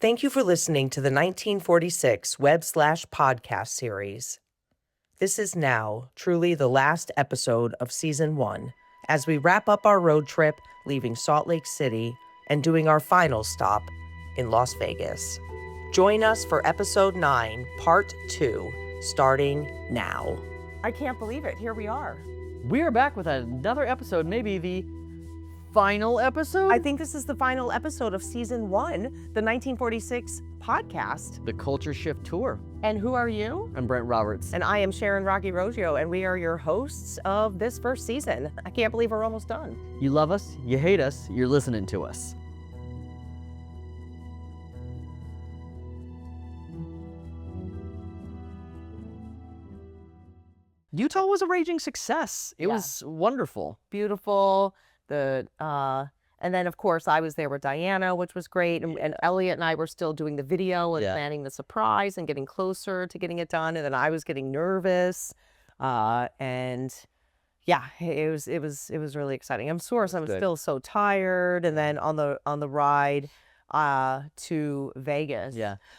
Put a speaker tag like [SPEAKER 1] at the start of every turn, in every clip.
[SPEAKER 1] Thank you for listening to the 1946 web/podcast series. This is now truly the last episode of Season 1 as we wrap up our road trip leaving Salt Lake City and doing our final stop in Las Vegas. Join us for Episode 9, Part 2, starting now. I can't believe it. Here we are.
[SPEAKER 2] We are back with another episode, maybe the final episode?
[SPEAKER 1] I think this is the final episode of Season 1, the 1946 podcast.
[SPEAKER 2] The Culture Shift Tour.
[SPEAKER 1] And who are you?
[SPEAKER 2] I'm Brent Roberts.
[SPEAKER 1] And I am Sharon Rocky Roggio, and we are your hosts of this first season. I can't believe we're almost done.
[SPEAKER 2] You love us, you hate us, you're listening to us. Utah was a raging success. It was wonderful.
[SPEAKER 1] Beautiful. And then, of course, I was there with Diana, which was great. And Elliot and I were still doing the video and planning the surprise and getting closer to getting it done. And then I was getting nervous. And yeah, it was really exciting. I'm still so tired. And then on the ride to Vegas,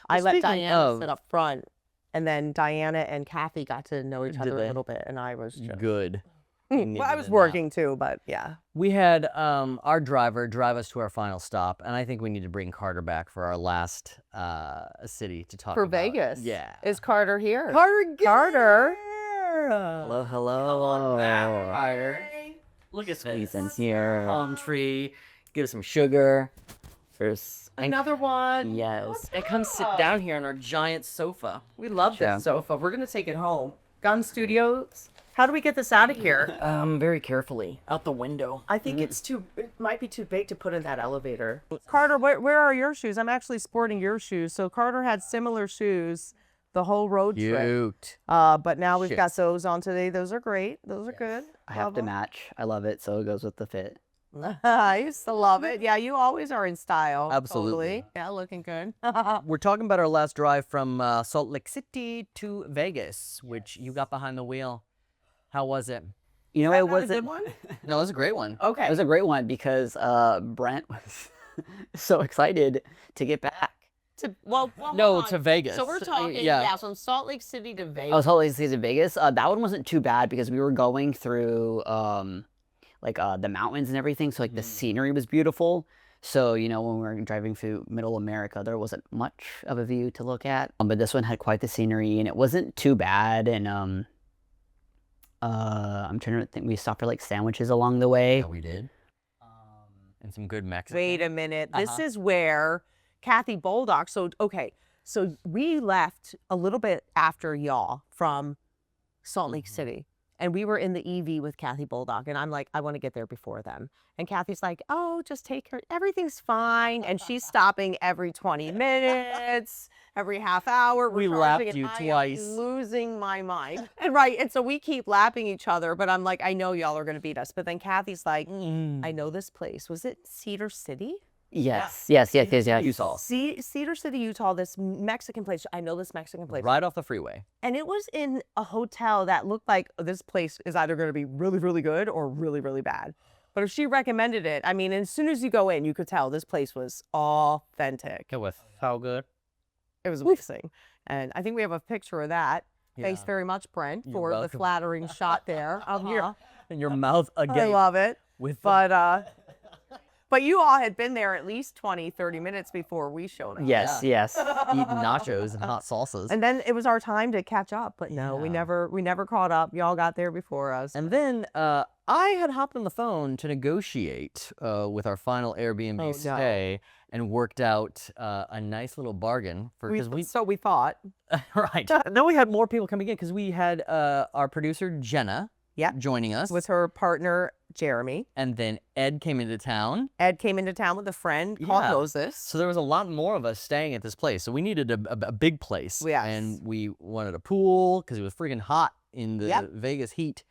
[SPEAKER 1] I let Diana sit up front. And then Diana and Kathy got to know each other a little bit. And I was just...
[SPEAKER 2] Good.
[SPEAKER 1] Well, I was working too, but yeah.
[SPEAKER 2] We had our driver drive us to our final stop, and I think we need to bring Carter back for our last city to talk about.
[SPEAKER 1] For Vegas?
[SPEAKER 2] Yeah.
[SPEAKER 1] Is Carter here?
[SPEAKER 2] Carter!
[SPEAKER 3] Hello.
[SPEAKER 2] Carter.
[SPEAKER 3] Look at Squeezing here.
[SPEAKER 2] Palm tree.
[SPEAKER 3] Give some sugar. First.
[SPEAKER 1] Another one.
[SPEAKER 3] Yes.
[SPEAKER 2] And come sit down here on our giant sofa.
[SPEAKER 1] We love
[SPEAKER 3] Yeah.
[SPEAKER 1] this sofa. We're going to take it home. Gun Studios. How do we get this out of here?
[SPEAKER 3] Very carefully. Out the window.
[SPEAKER 1] I think it might be too big to put in that elevator. Carter, where are your shoes? I'm actually sporting your shoes. So Carter had similar shoes the whole road trip.
[SPEAKER 2] Cute.
[SPEAKER 1] But now we've got those on today. Those are great. Those are good.
[SPEAKER 3] I have to match. I love it, so it goes with the fit.
[SPEAKER 1] I used to love it. Yeah, you always are in style.
[SPEAKER 2] Absolutely.
[SPEAKER 1] Totally. Yeah, looking good.
[SPEAKER 2] We're talking about our last drive from Salt Lake City to Vegas, which you got behind the wheel. How was it?
[SPEAKER 3] You know, it wasn't.
[SPEAKER 1] A good one?
[SPEAKER 2] No, it was a great one.
[SPEAKER 1] Okay.
[SPEAKER 3] It was a great one because Brent was so excited to get back.
[SPEAKER 1] Hold
[SPEAKER 2] to Vegas.
[SPEAKER 1] So we're talking, from Salt Lake City to Vegas.
[SPEAKER 3] Oh, Salt Lake City to Vegas. That one wasn't too bad because we were going through the mountains and everything. So the scenery was beautiful. So, when we were driving through Middle America, there wasn't much of a view to look at. But this one had quite the scenery and it wasn't too bad. And I'm trying to think. We stopped for sandwiches along the way.
[SPEAKER 2] Yeah, we did. And some good Mexican.
[SPEAKER 1] Wait a minute. This is where Kathy Boldock. So we left a little bit after y'all from Salt Lake City. And we were in the EV with Kathy Boldock. And I'm like, I want to get there before them. And Kathy's like, oh, just take her. Everything's fine. And she's stopping every 20 minutes, every half hour.
[SPEAKER 2] We
[SPEAKER 1] recharging,
[SPEAKER 2] lapped you
[SPEAKER 1] and
[SPEAKER 2] twice.
[SPEAKER 1] I am losing my mind. And so we keep lapping each other. But I'm like, I know y'all are going to beat us. But then Kathy's like, I know this place. Was it Cedar City?
[SPEAKER 3] Yes.
[SPEAKER 2] Utah.
[SPEAKER 1] Cedar City, Utah, this Mexican place. I know this Mexican place.
[SPEAKER 2] Right off the freeway.
[SPEAKER 1] And it was in a hotel that looked like this place is either going to be really, really good or really, really bad. But if she recommended it, I mean, as soon as you go in, you could tell this place was authentic.
[SPEAKER 2] It was so good.
[SPEAKER 1] It was amazing. And I think we have a picture of that. Thanks very much, Brent, for the flattering shot there.
[SPEAKER 2] And your mouth again.
[SPEAKER 1] I love it. But you all had been there at least 20, 30 minutes before we showed up.
[SPEAKER 3] Yes.
[SPEAKER 2] Eating nachos and hot salsas.
[SPEAKER 1] And then it was our time to catch up. But no, we never caught up. Y'all got there before us.
[SPEAKER 2] And then I had hopped on the phone to negotiate with our final Airbnb stay and worked out a nice little bargain.
[SPEAKER 1] So we thought.
[SPEAKER 2] Right. And then we had more people coming in because we had our producer, Jenna, joining us.
[SPEAKER 1] With her partner, Jeremy.
[SPEAKER 2] And then Ed came into town.
[SPEAKER 1] Ed came into town with a friend called Moses.
[SPEAKER 2] So there was a lot more of us staying at this place. So we needed a big place.
[SPEAKER 1] Yes.
[SPEAKER 2] And we wanted a pool because it was freaking hot in the Vegas heat.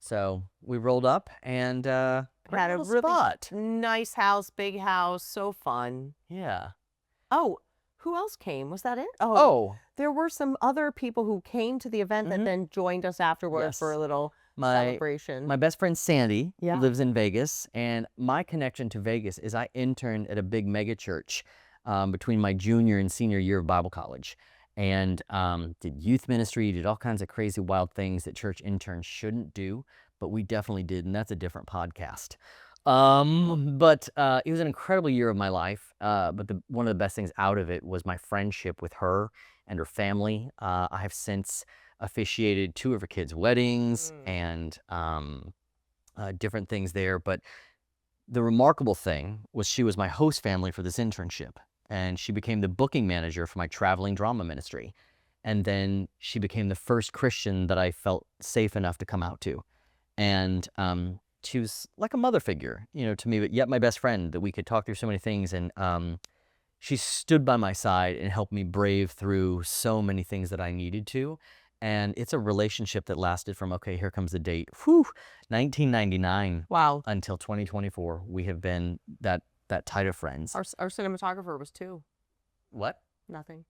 [SPEAKER 2] So we rolled up and had a really spot.
[SPEAKER 1] Nice house, big house, so fun.
[SPEAKER 2] Yeah.
[SPEAKER 1] Oh, who else came? Was that it?
[SPEAKER 2] Oh.
[SPEAKER 1] There were some other people who came to the event that then joined us afterwards for a little celebration.
[SPEAKER 2] My best friend Sandy lives in Vegas, and my connection to Vegas is I interned at a big mega church between my junior and senior year of Bible college, and did youth ministry, did all kinds of crazy, wild things that church interns shouldn't do, but we definitely did, and that's a different podcast. But it was an incredible year of my life. But one of the best things out of it was my friendship with her and her family. I have since officiated 2 of her kids' weddings and different things there. But the remarkable thing was she was my host family for this internship, and she became the booking manager for my traveling drama ministry. And then she became the first Christian that I felt safe enough to come out to. And she was like a mother figure, to me, but yet my best friend, that we could talk through so many things. And she stood by my side and helped me brave through so many things that I needed to. And it's a relationship that lasted from, okay, here comes the date, 1999.
[SPEAKER 1] Wow.
[SPEAKER 2] Until 2024. We have been that tight of friends.
[SPEAKER 1] Our cinematographer was 2.
[SPEAKER 2] What?
[SPEAKER 1] Nothing.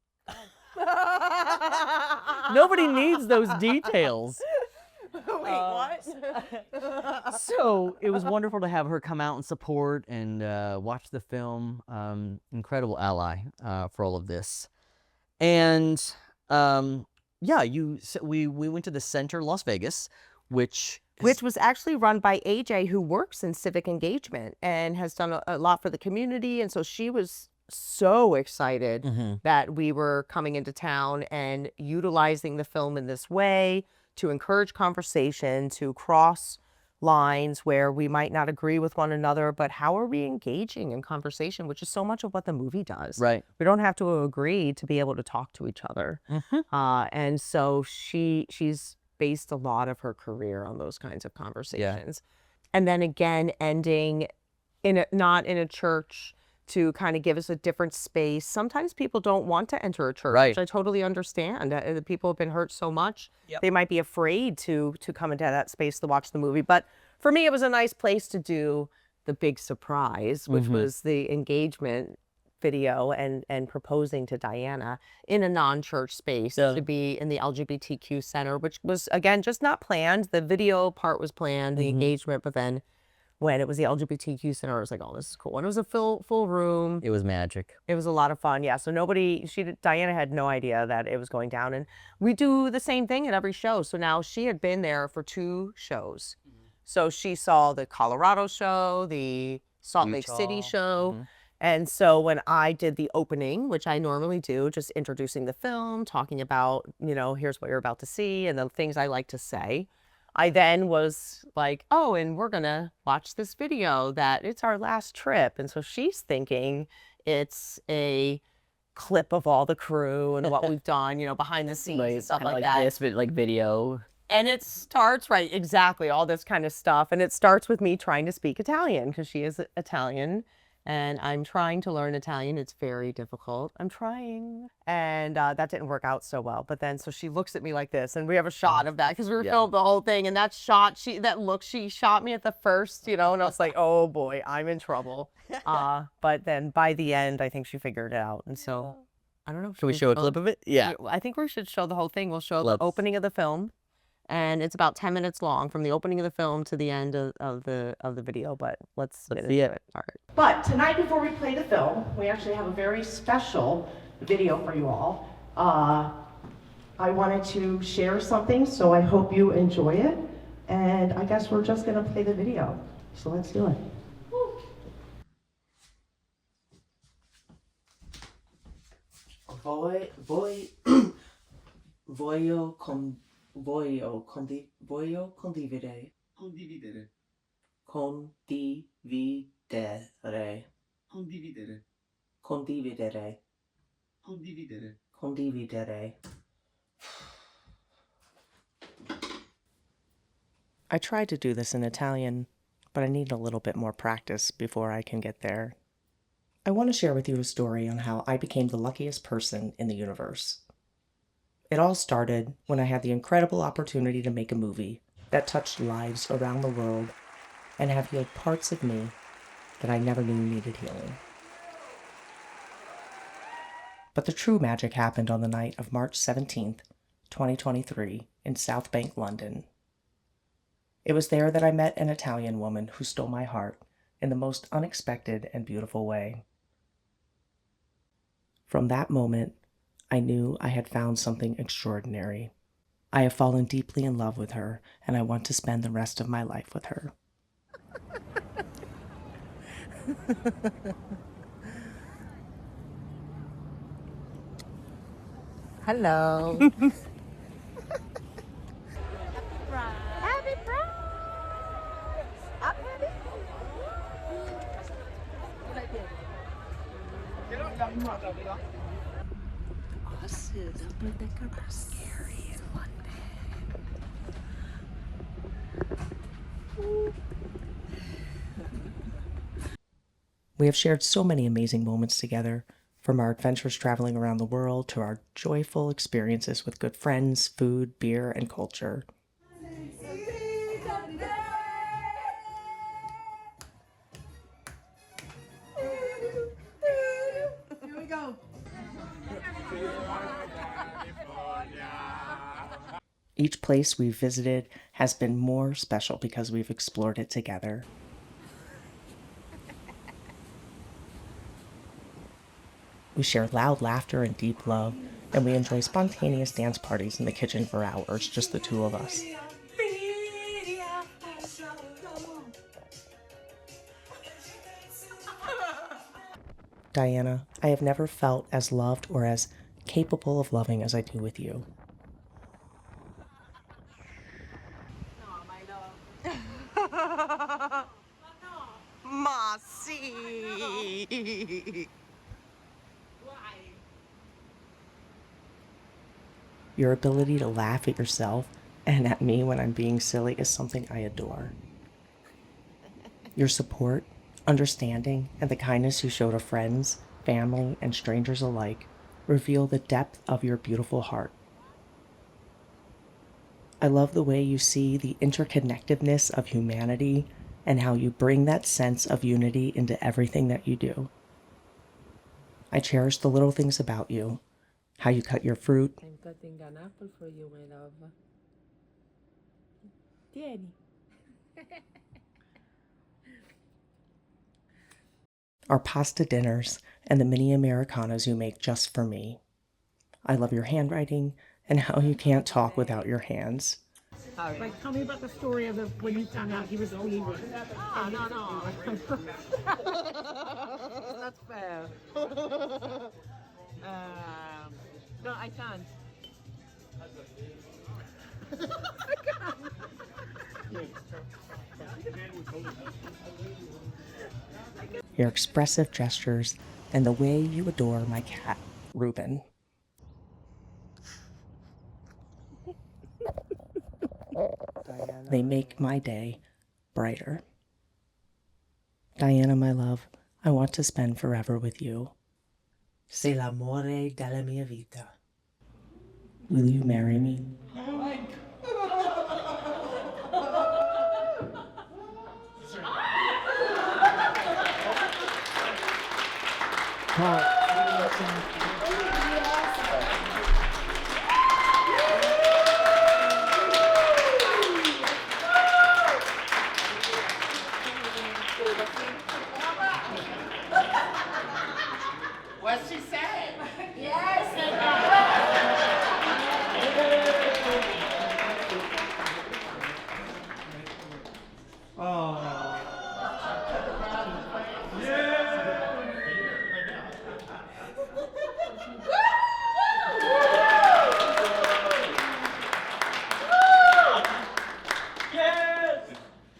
[SPEAKER 2] Nobody needs those details.
[SPEAKER 1] Wait, what?
[SPEAKER 2] So it was wonderful to have her come out and support and watch the film. Incredible ally for all of this. And we went to the Center Las Vegas, which
[SPEAKER 1] was actually run by AJ, who works in civic engagement and has done a lot for the community. And so she was so excited that we were coming into town and utilizing the film in this way to encourage conversation, to cross lines where we might not agree with one another, but how are we engaging in conversation, which is so much of what the movie does.
[SPEAKER 2] Right.
[SPEAKER 1] We don't have to agree to be able to talk to each other. And so she's based a lot of her career on those kinds of conversations. And then again, ending not in a church, to kind of give us a different space. Sometimes people don't want to enter a church, which I totally understand. The people have been hurt so much, they might be afraid to come into that space to watch the movie. But for me, it was a nice place to do the big surprise, which was the engagement video and proposing to Diana in a non-church space to be in the LGBTQ center, which was, again, just not planned. The video part was planned, the engagement, but then when it was the LGBTQ center, I was like, oh, this is cool. And it was a full room.
[SPEAKER 2] It was magic.
[SPEAKER 1] It was a lot of fun. Yeah. So Diana had no idea that it was going down. And we do the same thing at every show. So now she had been there for 2 shows. So she saw the Colorado show, the Salt Lake City show. And so when I did the opening, which I normally do, just introducing the film, talking about, here's what you're about to see and the things I like to say, I then was like, oh, and we're going to watch this video that it's our last trip. And so she's thinking it's a clip of all the crew and what we've done, behind the scenes and stuff like that.
[SPEAKER 3] This, but like video.
[SPEAKER 1] And it starts, exactly, all this kind of stuff. And it starts with me trying to speak Italian because she is Italian. And I'm trying to learn Italian. It's very difficult. I'm trying. And that didn't work out so well. But then, so she looks at me like this, and we have a shot of that because we were filmed the whole thing. And that look, she shot me at the first, and I was like, oh boy, I'm in trouble. But then by the end, I think she figured it out. And so, I don't know.
[SPEAKER 2] Should we show a clip of it? Yeah.
[SPEAKER 1] I think we should show the whole thing. We'll show the opening of the film. And it's about 10 minutes long from the opening of the film to the end of the video, but let's get into it. All right. But tonight, before we play the film, we actually have a very special video for you all. I wanted to share something, so I hope you enjoy it. And I guess we're just gonna play the video. So let's do it. Voglio condividere.
[SPEAKER 4] Condividere.
[SPEAKER 1] Condividere.
[SPEAKER 4] Condividere.
[SPEAKER 1] Condividere.
[SPEAKER 4] Condividere.
[SPEAKER 1] Condividere. I tried to do this in Italian, but I need a little bit more practice before I can get there. I want to share with you a story on how I became the luckiest person in the universe. It all started when I had the incredible opportunity to make a movie that touched lives around the world and have healed parts of me that I never knew needed healing. But the true magic happened on the night of March 17th, 2023, in South Bank, London. It was there that I met an Italian woman who stole my heart in the most unexpected and beautiful way.
[SPEAKER 5] From that moment, I knew I had found something extraordinary. I have fallen deeply in love with her, and I want to spend the rest of my life with her.
[SPEAKER 1] Hello.
[SPEAKER 5] We have shared so many amazing moments together, from our adventures traveling around the world to our joyful experiences with good friends, food, beer, and culture.
[SPEAKER 6] Here we go.
[SPEAKER 5] Each place we've visited has been more special because we've explored it together. We share loud laughter and deep love, and we enjoy spontaneous dance parties in the kitchen for hours, just the two of us. Diana, I have never felt as loved or as capable of loving as I do with you.
[SPEAKER 1] Mossy.
[SPEAKER 5] Your ability to laugh at yourself and at me when I'm being silly is something I adore. Your support, understanding, and the kindness you show to friends, family, and strangers alike reveal the depth of your beautiful heart. I love the way you see the interconnectedness of humanity and how you bring that sense of unity into everything that you do. I cherish the little things about you, how you cut your fruit,
[SPEAKER 6] I'm cutting an apple for you, my love. Tieni.
[SPEAKER 5] our pasta dinners, and the mini Americanos you make just for me. I love your handwriting and how you can't talk without your hands.
[SPEAKER 6] Like, tell me about the story of when you found out he was leaving. Ah, no. That's fair. No, I can't.
[SPEAKER 5] Your expressive gestures, and the way you adore my cat, Reuben. They make my day brighter. Diana, my love, I want to spend forever with you.
[SPEAKER 7] Sei l'amore della mia vita.
[SPEAKER 5] Will you marry me?
[SPEAKER 7] What's she say?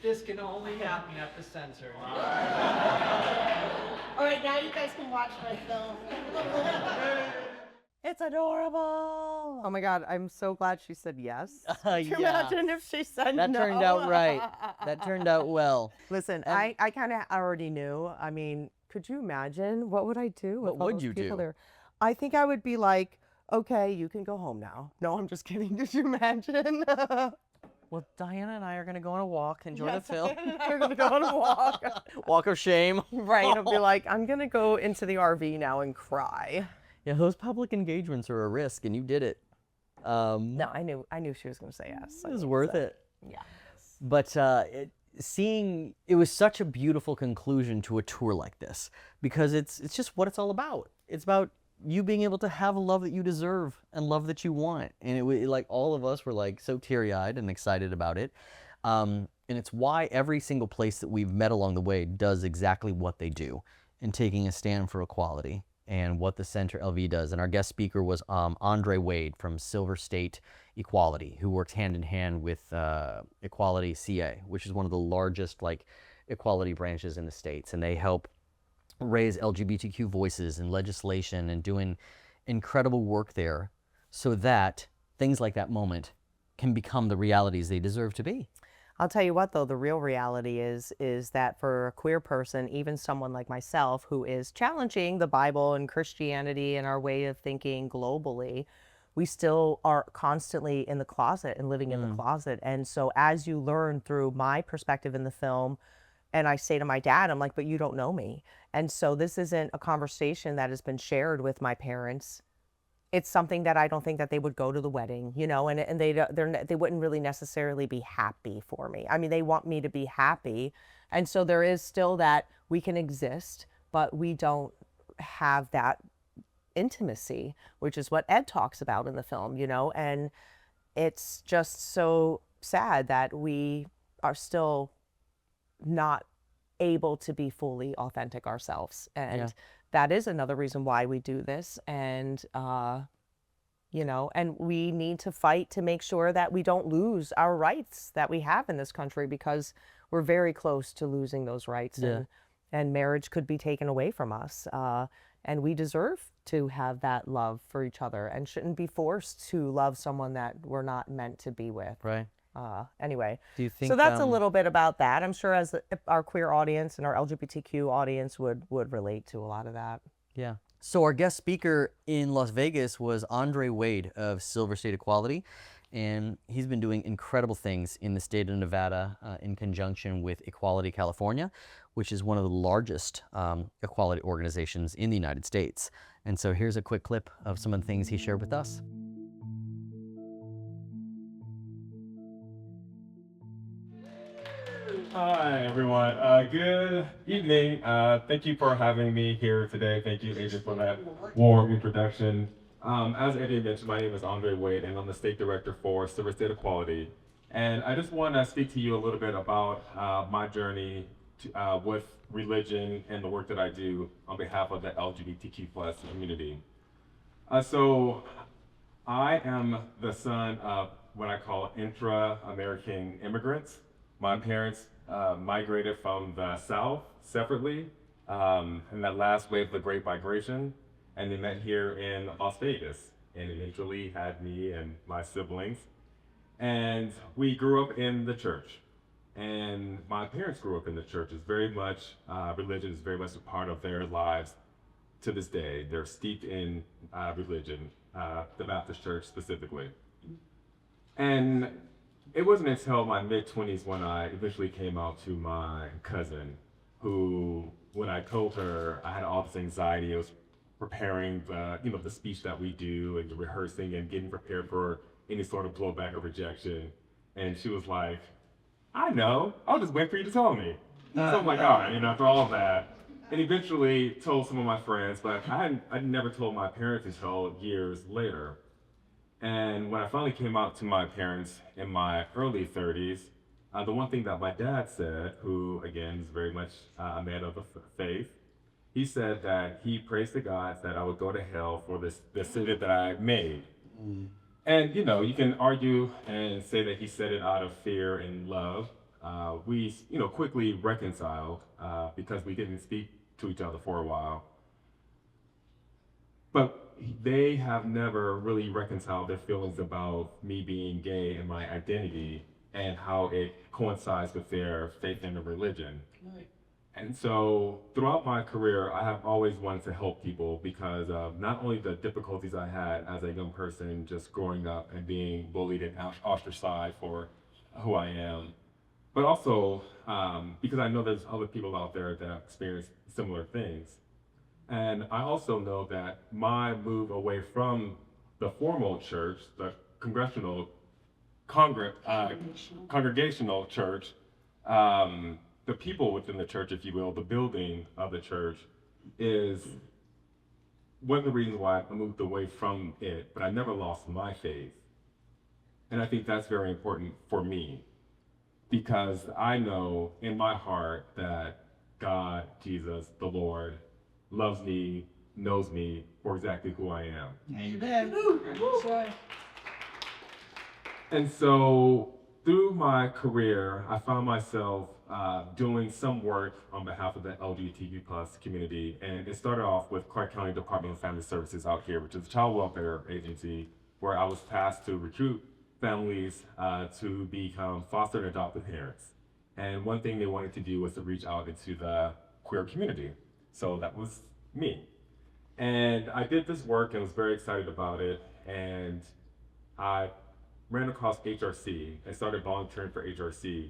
[SPEAKER 8] This can only happen at the center.
[SPEAKER 6] All right, now you guys can watch my film.
[SPEAKER 1] It's adorable. Oh my God, I'm so glad she said yes. Could you
[SPEAKER 2] Yeah.
[SPEAKER 1] imagine if she said
[SPEAKER 2] That
[SPEAKER 1] no?
[SPEAKER 2] turned out right. That turned out well.
[SPEAKER 1] Listen,
[SPEAKER 2] And-
[SPEAKER 1] I kind of already knew. I mean, could you imagine? What would I do?
[SPEAKER 2] What
[SPEAKER 1] with all
[SPEAKER 2] would
[SPEAKER 1] those
[SPEAKER 2] you
[SPEAKER 1] people
[SPEAKER 2] do?
[SPEAKER 1] there? I think I would be like, okay, you can go home now. No, I'm just kidding. Did you imagine?
[SPEAKER 2] Well, Diana and I are going to go on a walk, enjoy the
[SPEAKER 1] Yes,
[SPEAKER 2] film.
[SPEAKER 1] We're gonna go on a walk.
[SPEAKER 2] Walk of shame.
[SPEAKER 1] Right. I'll be like, I'm gonna go into the RV now and cry.
[SPEAKER 2] Yeah, those public engagements are a risk, and you did it.
[SPEAKER 1] No, I knew she was gonna say yes.
[SPEAKER 2] It was worth it.
[SPEAKER 1] Yeah.
[SPEAKER 2] But it was such a beautiful conclusion to a tour like this, because it's just what it's all about. It's about you being able to have a love that you deserve and love that you want. And like all of us were like so teary-eyed and excited about it. And it's why every single place that we've met along the way does exactly what they do in taking a stand for equality and what the Center LV does. And our guest speaker was Andre Wade from Silver State Equality, who works hand in hand with Equality CA, which is one of the largest like equality branches in the States. And they help raise LGBTQ voices in legislation and doing incredible work there so that things like that moment can become the realities they deserve to be.
[SPEAKER 1] I'll tell you what, though, the real reality is that for a queer person, even someone like myself who is challenging the Bible and Christianity and our way of thinking globally, we still are constantly in the closet and living in the closet. And so as you learn through my perspective in the film, and I say to my dad, I'm like, but you don't know me. And so this isn't a conversation that has been shared with my parents. It's something that I don't think that they would go to the wedding, you know, and they wouldn't really necessarily be happy for me. I mean, they want me to be happy. And so there is still that we can exist, but we don't have that intimacy, which is what Ed talks about in the film, you know, and it's just so sad that we are still not able to be fully authentic ourselves. And that is another reason why we do this. And, you know, and we need to fight to make sure that we don't lose our rights that we have in this country, because we're very close to losing those rights. And marriage could be taken away from us. And we deserve to have that love for each other and shouldn't be forced to love someone that we're not meant to be with.
[SPEAKER 2] Right.
[SPEAKER 1] Anyway,
[SPEAKER 2] do you think,
[SPEAKER 1] so that's a little bit about that. I'm sure as our queer audience and our LGBTQ audience would relate to a lot of that.
[SPEAKER 2] Yeah. So our guest speaker in Las Vegas was Andre Wade of Silver State Equality, and he's been doing incredible things in the state of Nevada in conjunction with Equality California, which is one of the largest equality organizations in the United States. And so here's a quick clip of some of the things he shared with us.
[SPEAKER 9] Hi, everyone. Good evening. Thank you for having me here today. Thank you, Adrian, for that warm introduction. As Adrian mentioned, my name is Andre Wade, and I'm the state director for Silver State Equality. And I just want to speak to you a little bit about my journey with religion and the work that I do on behalf of the LGBTQ+ community. So I am the son of what I call intra-American immigrants. My parents migrated from the South separately in that last wave of the Great Migration, and they met here in Las Vegas and eventually had me and my siblings. And we grew up in the church, and my parents grew up in the church. It's very much, religion is very much a part of their lives to this day. They're steeped in religion, the Baptist church specifically. And it wasn't until my mid-20s when I eventually came out to my cousin, who, when I told her I had all this anxiety, I was preparing the speech that we do and the rehearsing and getting prepared for any sort of blowback or rejection. And she was like, I know, I'll just wait for you to tell me. So I'm like, all right, after all of that, and eventually told some of my friends, but I never told my parents until years later. And when I finally came out to my parents in my early 30s, the one thing that my dad said, who again is very much a man of the faith, he said that he prays to God that I would go to hell for this decision that I made. And you can argue and say that he said it out of fear and love. We quickly reconciled because we didn't speak to each other for a while. But they have never really reconciled their feelings about me being gay and my identity and how it coincides with their faith in the religion. Right. And so throughout my career, I have always wanted to help people because of not only the difficulties I had as a young person just growing up and being bullied and ostracized for who I am, but also because I know there's other people out there that have experienced similar things. And I also know that my move away from the formal church, the congregational church, the people within the church, if you will, the building of the church, is one of the reasons why I moved away from it, but I never lost my faith. And I think that's very important for me, because I know in my heart that God, Jesus, the Lord, loves me, knows me for exactly who I am.
[SPEAKER 6] Amen.
[SPEAKER 9] And so through my career, I found myself doing some work on behalf of the LGBTQ plus community. And it started off with Clark County Department of Family Services out here, which is a child welfare agency, where I was tasked to recruit families to become foster and adoptive parents. And one thing they wanted to do was to reach out into the queer community. So that was me. And I did this work and was very excited about it. And I ran across HRC and started volunteering for HRC.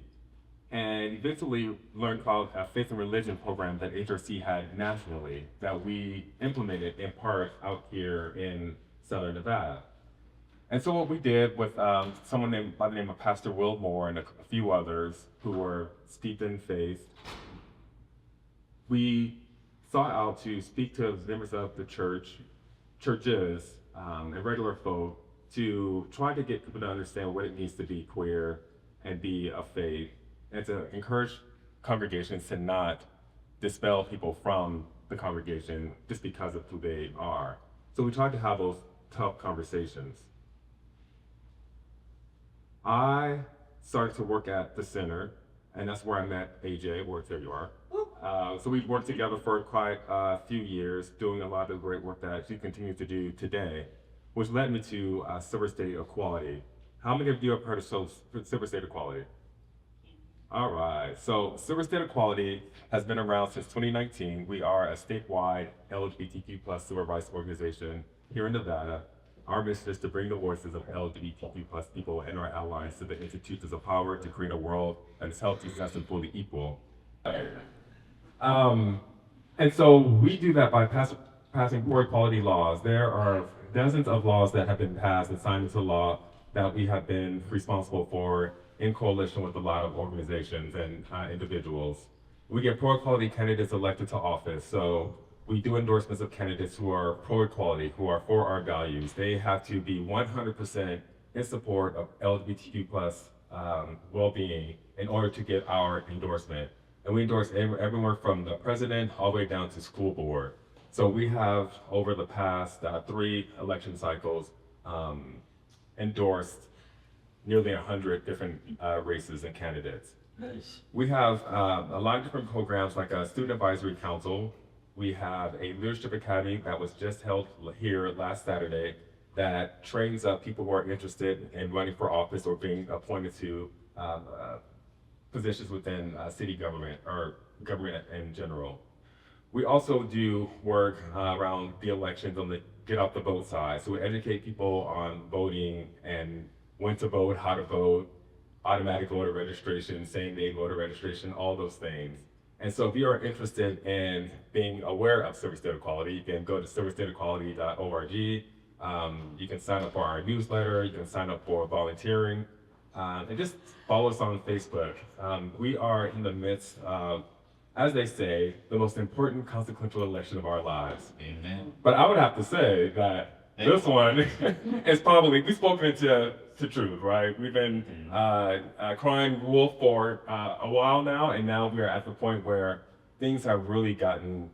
[SPEAKER 9] And eventually learned about a faith and religion program that HRC had nationally that we implemented in part out here in Southern Nevada. And so what we did with someone named by the name of Pastor Will Moore and a few others who were steeped in faith, we sought out to speak to members of the churches, and regular folk to try to get people to understand what it means to be queer and be of faith, and to encourage congregations to not dispel people from the congregation just because of who they are. So we tried to have those tough conversations. I started to work at the center, and that's where I met AJ, where there you are. So we've worked together for quite a few years, doing a lot of the great work that she continues to do today, which led me to Silver State Equality. How many of you have heard of Silver State Equality? All right, so Silver State Equality has been around since 2019. We are a statewide LGBTQ plus civil rights organization here in Nevada. Our mission is to bring the voices of LGBTQ plus people and our allies to the institutions of power to create a world that is healthy, just, and fully equal. And so we do that by passing poor equality laws. There are dozens of laws that have been passed and signed into law that we have been responsible for in coalition with a lot of organizations and individuals. We get pro-equality candidates elected to office. So we do endorsements of candidates who are pro-equality, who are for our values. They have to be 100% in support of LGBTQ plus well-being in order to get our endorsement. And we endorse everyone from the president all the way down to school board. So we have, over the past 3 election cycles, endorsed nearly 100 different races and candidates.
[SPEAKER 2] Nice.
[SPEAKER 9] We have a lot of different programs like a student advisory council. We have a leadership academy that was just held here last Saturday that trains up people who are interested in running for office or being appointed to positions within city government or government in general. We also do work around the elections on the get out the vote side. So we educate people on voting and when to vote, how to vote, automatic voter registration, same-day voter registration, all those things. And so if you are interested in being aware of Silver State Equality, you can go to silverstateequality.org. You can sign up for our newsletter, you can sign up for volunteering, and just follow us on Facebook. We are in the midst of, as they say, the most important consequential election of our lives.
[SPEAKER 2] Amen.
[SPEAKER 9] But I would have to say that this one is probably, we've spoken into truth, right? We've been crying wolf for a while now, and now we're at the point where things have really gotten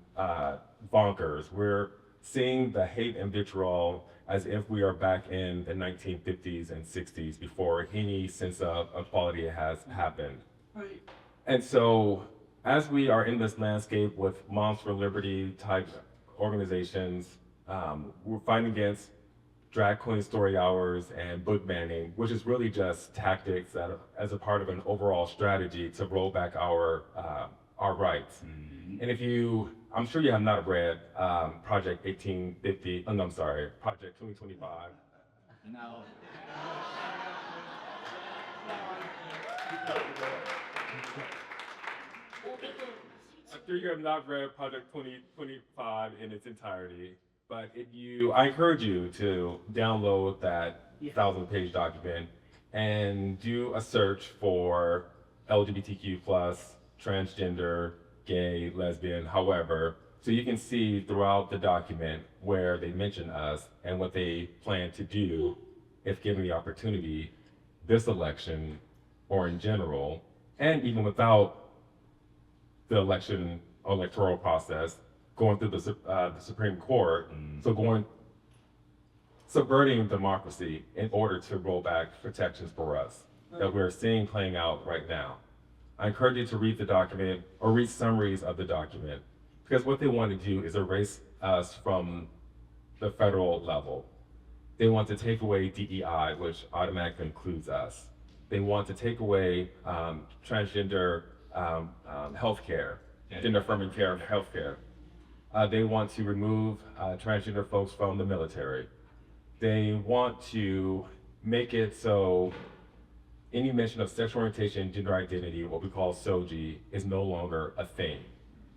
[SPEAKER 9] bonkers. We're seeing the hate and vitriol as if we are back in the 1950s and 60s before any sense of equality has happened.
[SPEAKER 6] Right.
[SPEAKER 9] And so as we are in this landscape with Moms for Liberty type organizations, we're fighting against drag queen story hours and book banning, which is really just tactics that, as a part of an overall strategy to roll back our rights. Mm-hmm. And if you, I'm sure you have not read Project 1850, oh, no, I'm sorry, Project 2025.
[SPEAKER 2] No.
[SPEAKER 9] I'm sure you have not read Project 2025 in its entirety. But I encourage you to download that 1,000-page document and do a search for LGBTQ plus, transgender, gay, lesbian, however, So you can see throughout the document where they mention us and what they plan to do if given the opportunity this election or in general, and even without the electoral process, going through the Supreme Court, so subverting democracy in order to roll back protections for us that we're seeing playing out right now. I encourage you to read the document or read summaries of the document, because what they want to do is erase us from the federal level. They want to take away DEI, which automatically includes us. They want to take away transgender healthcare, gender affirming care and healthcare. They want to remove transgender folks from the military. They want to make it so any mention of sexual orientation, gender identity, what we call SOGI, is no longer a thing,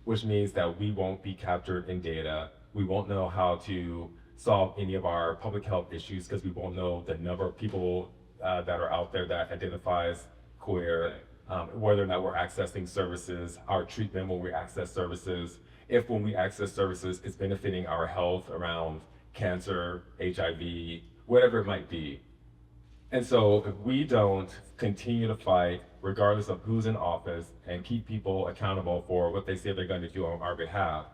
[SPEAKER 9] which means that we won't be captured in data. We won't know how to solve any of our public health issues because we won't know the number of people that are out there that identify as queer, whether or not we're accessing services, our treatment when we access services, if when we access services, it's benefiting our health around cancer, HIV, whatever it might be. And so if we don't continue to fight, regardless of who's in office, and keep people accountable for what they say they're going to do on our behalf,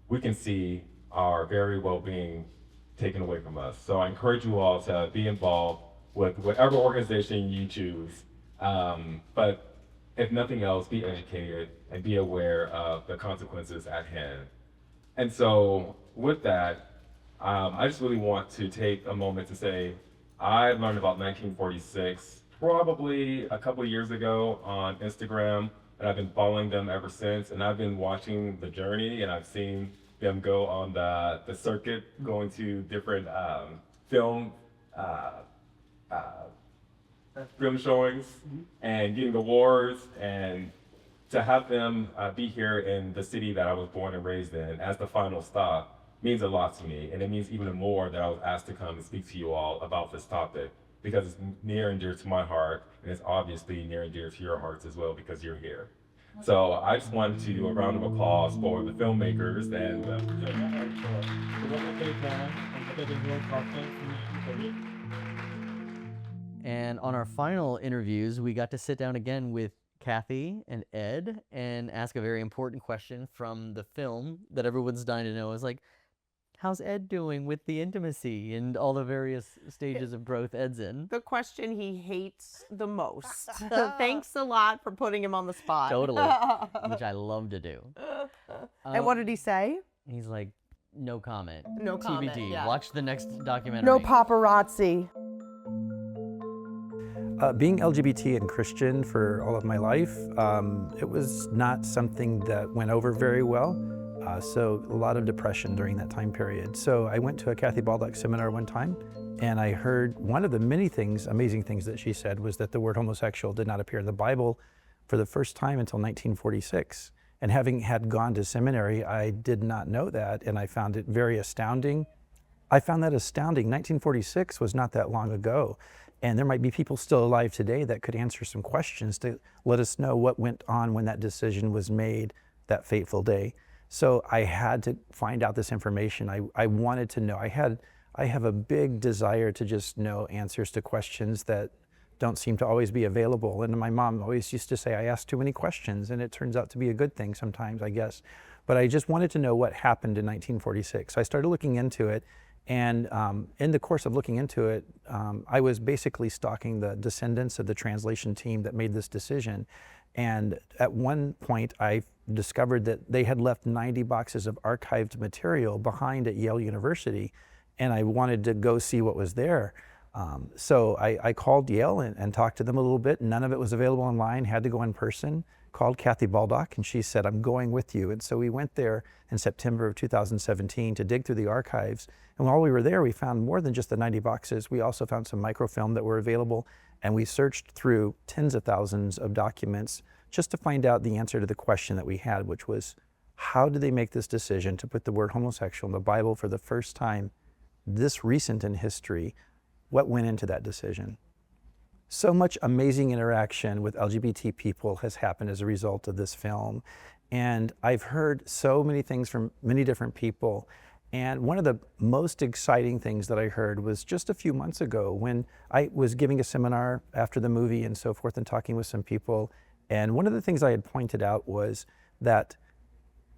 [SPEAKER 9] we can see our very well-being taken away from us. So I encourage you all to be involved with whatever organization you choose. But if nothing else, be educated and be aware of the consequences at hand. And so with that, I just really want to take a moment to say, I learned about 1946 probably a couple of years ago on Instagram, and I've been following them ever since. And I've been watching the journey, and I've seen them go on the circuit, going to different film showings and getting awards, and to have them be here in the city that I was born and raised in as the final stop means a lot to me. And it means even more that I was asked to come and speak to you all about this topic, because it's near and dear to my heart, and it's obviously near and dear to your hearts as well, because you're here. So I just wanted to do a round of applause for the filmmakers and
[SPEAKER 2] And on our final interviews, we got to sit down again with Kathy and Ed and ask a very important question from the film that everyone's dying to know. Is like, how's Ed doing with the intimacy and all the various stages of growth Ed's in?
[SPEAKER 1] The question he hates the most. Thanks a lot for putting him on the spot.
[SPEAKER 2] Totally, which I love to do.
[SPEAKER 1] And what did he say?
[SPEAKER 2] He's like, no comment.
[SPEAKER 1] No comment,
[SPEAKER 2] TBD.
[SPEAKER 1] yeah.
[SPEAKER 2] Watch the next documentary.
[SPEAKER 1] No paparazzi.
[SPEAKER 10] Being LGBT and Christian for all of my life, it was not something that went over very well. So a lot of depression during that time period. So I went to a Kathy Baldock seminar one time, and I heard one of the many things, amazing things that she said, was that the word homosexual did not appear in the Bible for the first time until 1946. And having had gone to seminary, I did not know that, and I found it very astounding. I found that astounding. 1946 was not that long ago. And there might be people still alive today that could answer some questions to let us know what went on when that decision was made that fateful day. So I had to find out this information. I wanted to know. I have a big desire to just know answers to questions that don't seem to always be available. And my mom always used to say I ask too many questions, and it turns out to be a good thing sometimes, I guess. But I just wanted to know what happened in 1946. So I started looking into it. And in the course of looking into it, I was basically stalking the descendants of the translation team that made this decision. And at one point, I discovered that they had left 90 boxes of archived material behind at Yale University, and I wanted to go see what was there. So I called Yale and talked to them a little bit. None of it was available online, had to go in person. Called Kathy Baldock, and she said, I'm going with you. And so we went there in September of 2017 to dig through the archives. And while we were there, we found more than just the 90 boxes. We also found some microfilm that were available, and we searched through tens of thousands of documents just to find out the answer to the question that we had, which was, how did they make this decision to put the word homosexual in the Bible for the first time this recent in history? What went into that decision? So much amazing interaction with LGBT people has happened as a result of this film. And I've heard so many things from many different people. And one of the most exciting things that I heard was just a few months ago when I was giving a seminar after the movie and so forth and talking with some people. And one of the things I had pointed out was that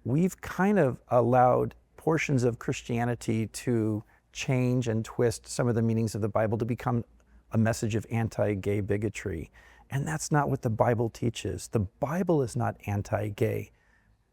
[SPEAKER 10] we've kind of allowed portions of Christianity to change and twist some of the meanings of the Bible to become a message of anti-gay bigotry. And that's not what the Bible teaches. The Bible is not anti-gay.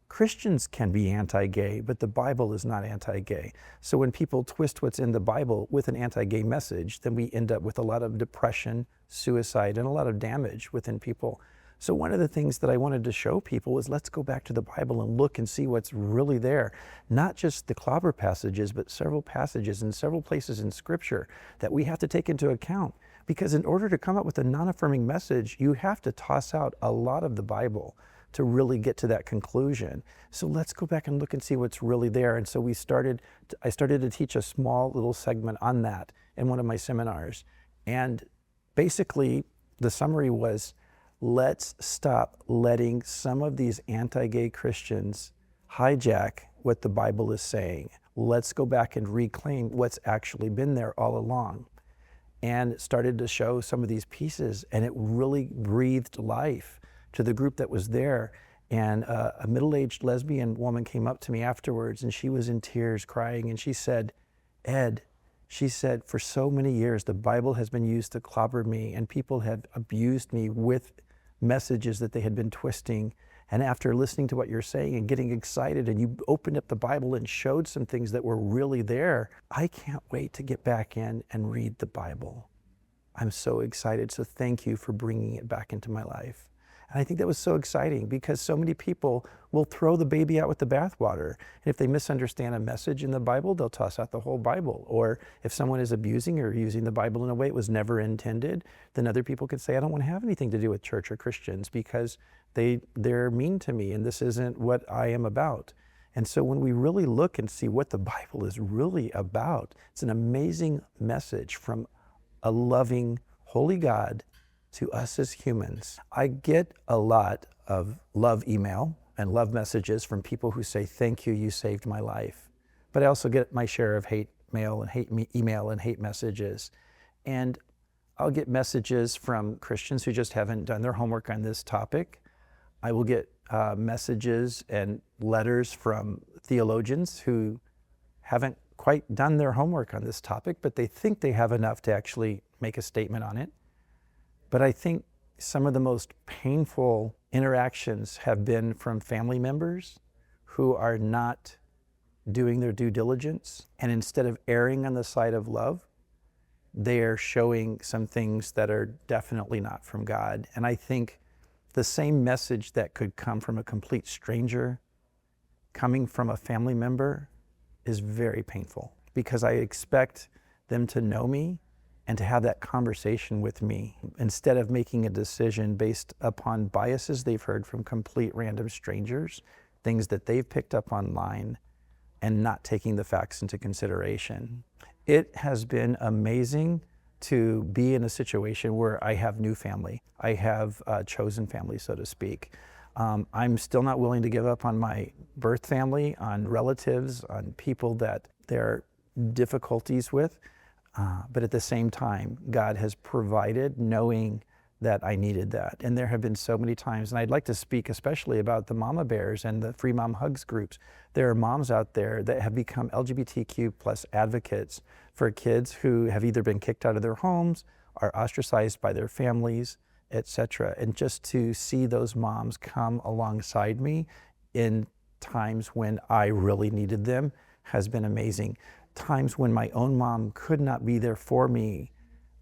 [SPEAKER 10] Christians can be anti-gay, but the Bible is not anti-gay. So when people twist what's in the Bible with an anti-gay message, then we end up with a lot of depression, suicide, and a lot of damage within people. So one of the things that I wanted to show people was let's go back to the Bible and look and see what's really there. Not just the clobber passages, but several passages in several places in Scripture that we have to take into account. Because in order to come up with a non-affirming message, you have to toss out a lot of the Bible to really get to that conclusion. So let's go back and look and see what's really there. And so I started to teach a small little segment on that in one of my seminars. And basically the summary was, let's stop letting some of these anti-gay Christians hijack what the Bible is saying. Let's go back and reclaim what's actually been there all along. And started to show some of these pieces, and it really breathed life to the group that was there. And a middle-aged lesbian woman came up to me afterwards, and she was in tears crying, and she said, Ed, she said, for so many years the Bible has been used to clobber me, and people have abused me with messages that they had been twisting. And after listening to what you're saying and getting excited, and you opened up the Bible and showed some things that were really there, I can't wait to get back in and read the Bible. I'm so excited. So thank you for bringing it back into my life. And I think that was so exciting because so many people will throw the baby out with the bathwater. And if they misunderstand a message in the Bible, they'll toss out the whole Bible. Or if someone is abusing or using the Bible in a way it was never intended, then other people could say, I don't want to have anything to do with church or Christians because they're mean to me and this isn't what I am about. And so when we really look and see what the Bible is really about, it's an amazing message from a loving, holy God to us as humans. I get a lot of love email and love messages from people who say, thank you, you saved my life. But I also get my share of hate mail and hate email and hate messages. And I'll get messages from Christians who just haven't done their homework on this topic. I will get messages and letters from theologians who haven't quite done their homework on this topic, but they think they have enough to actually make a statement on it. But I think some of the most painful interactions have been from family members who are not doing their due diligence. And instead of erring on the side of love, they are showing some things that are definitely not from God. And I think the same message that could come from a complete stranger coming from a family member is very painful because I expect them to know me and to have that conversation with me instead of making a decision based upon biases they've heard from complete random strangers, things that they've picked up online, and not taking the facts into consideration. It has been amazing to be in a situation where I have new family. I have chosen family, so to speak. I'm still not willing to give up on my birth family, on relatives, on people that there are difficulties with. But at the same time, God has provided knowing that I needed that. And there have been so many times, and I'd like to speak especially about the Mama Bears and the Free Mom Hugs groups. There are moms out there that have become LGBTQ plus advocates for kids who have either been kicked out of their homes, are ostracized by their families, etc. And just to see those moms come alongside me in times when I really needed them has been amazing. Times when my own mom could not be there for me,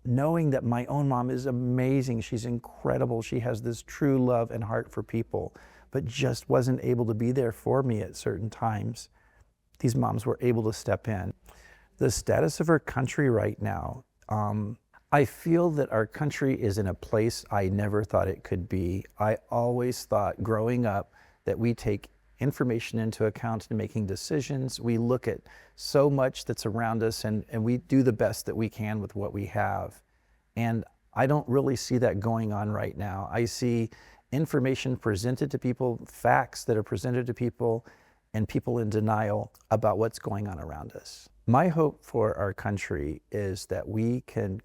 [SPEAKER 10] knowing that my own mom is amazing, she's incredible, she has this true love and heart for people, but just wasn't able to be there for me at certain times. These moms were able to step in. The status of our country right now, I feel that our country is in a place I never thought it could be. I always thought growing up that we take information into account in making decisions. We look at so much that's around us and we do the best that we can with what we have. And I don't really see that going on right now. I see information presented to people, facts that are presented to people, and people in denial about what's going on around us. My hope for our country is that we can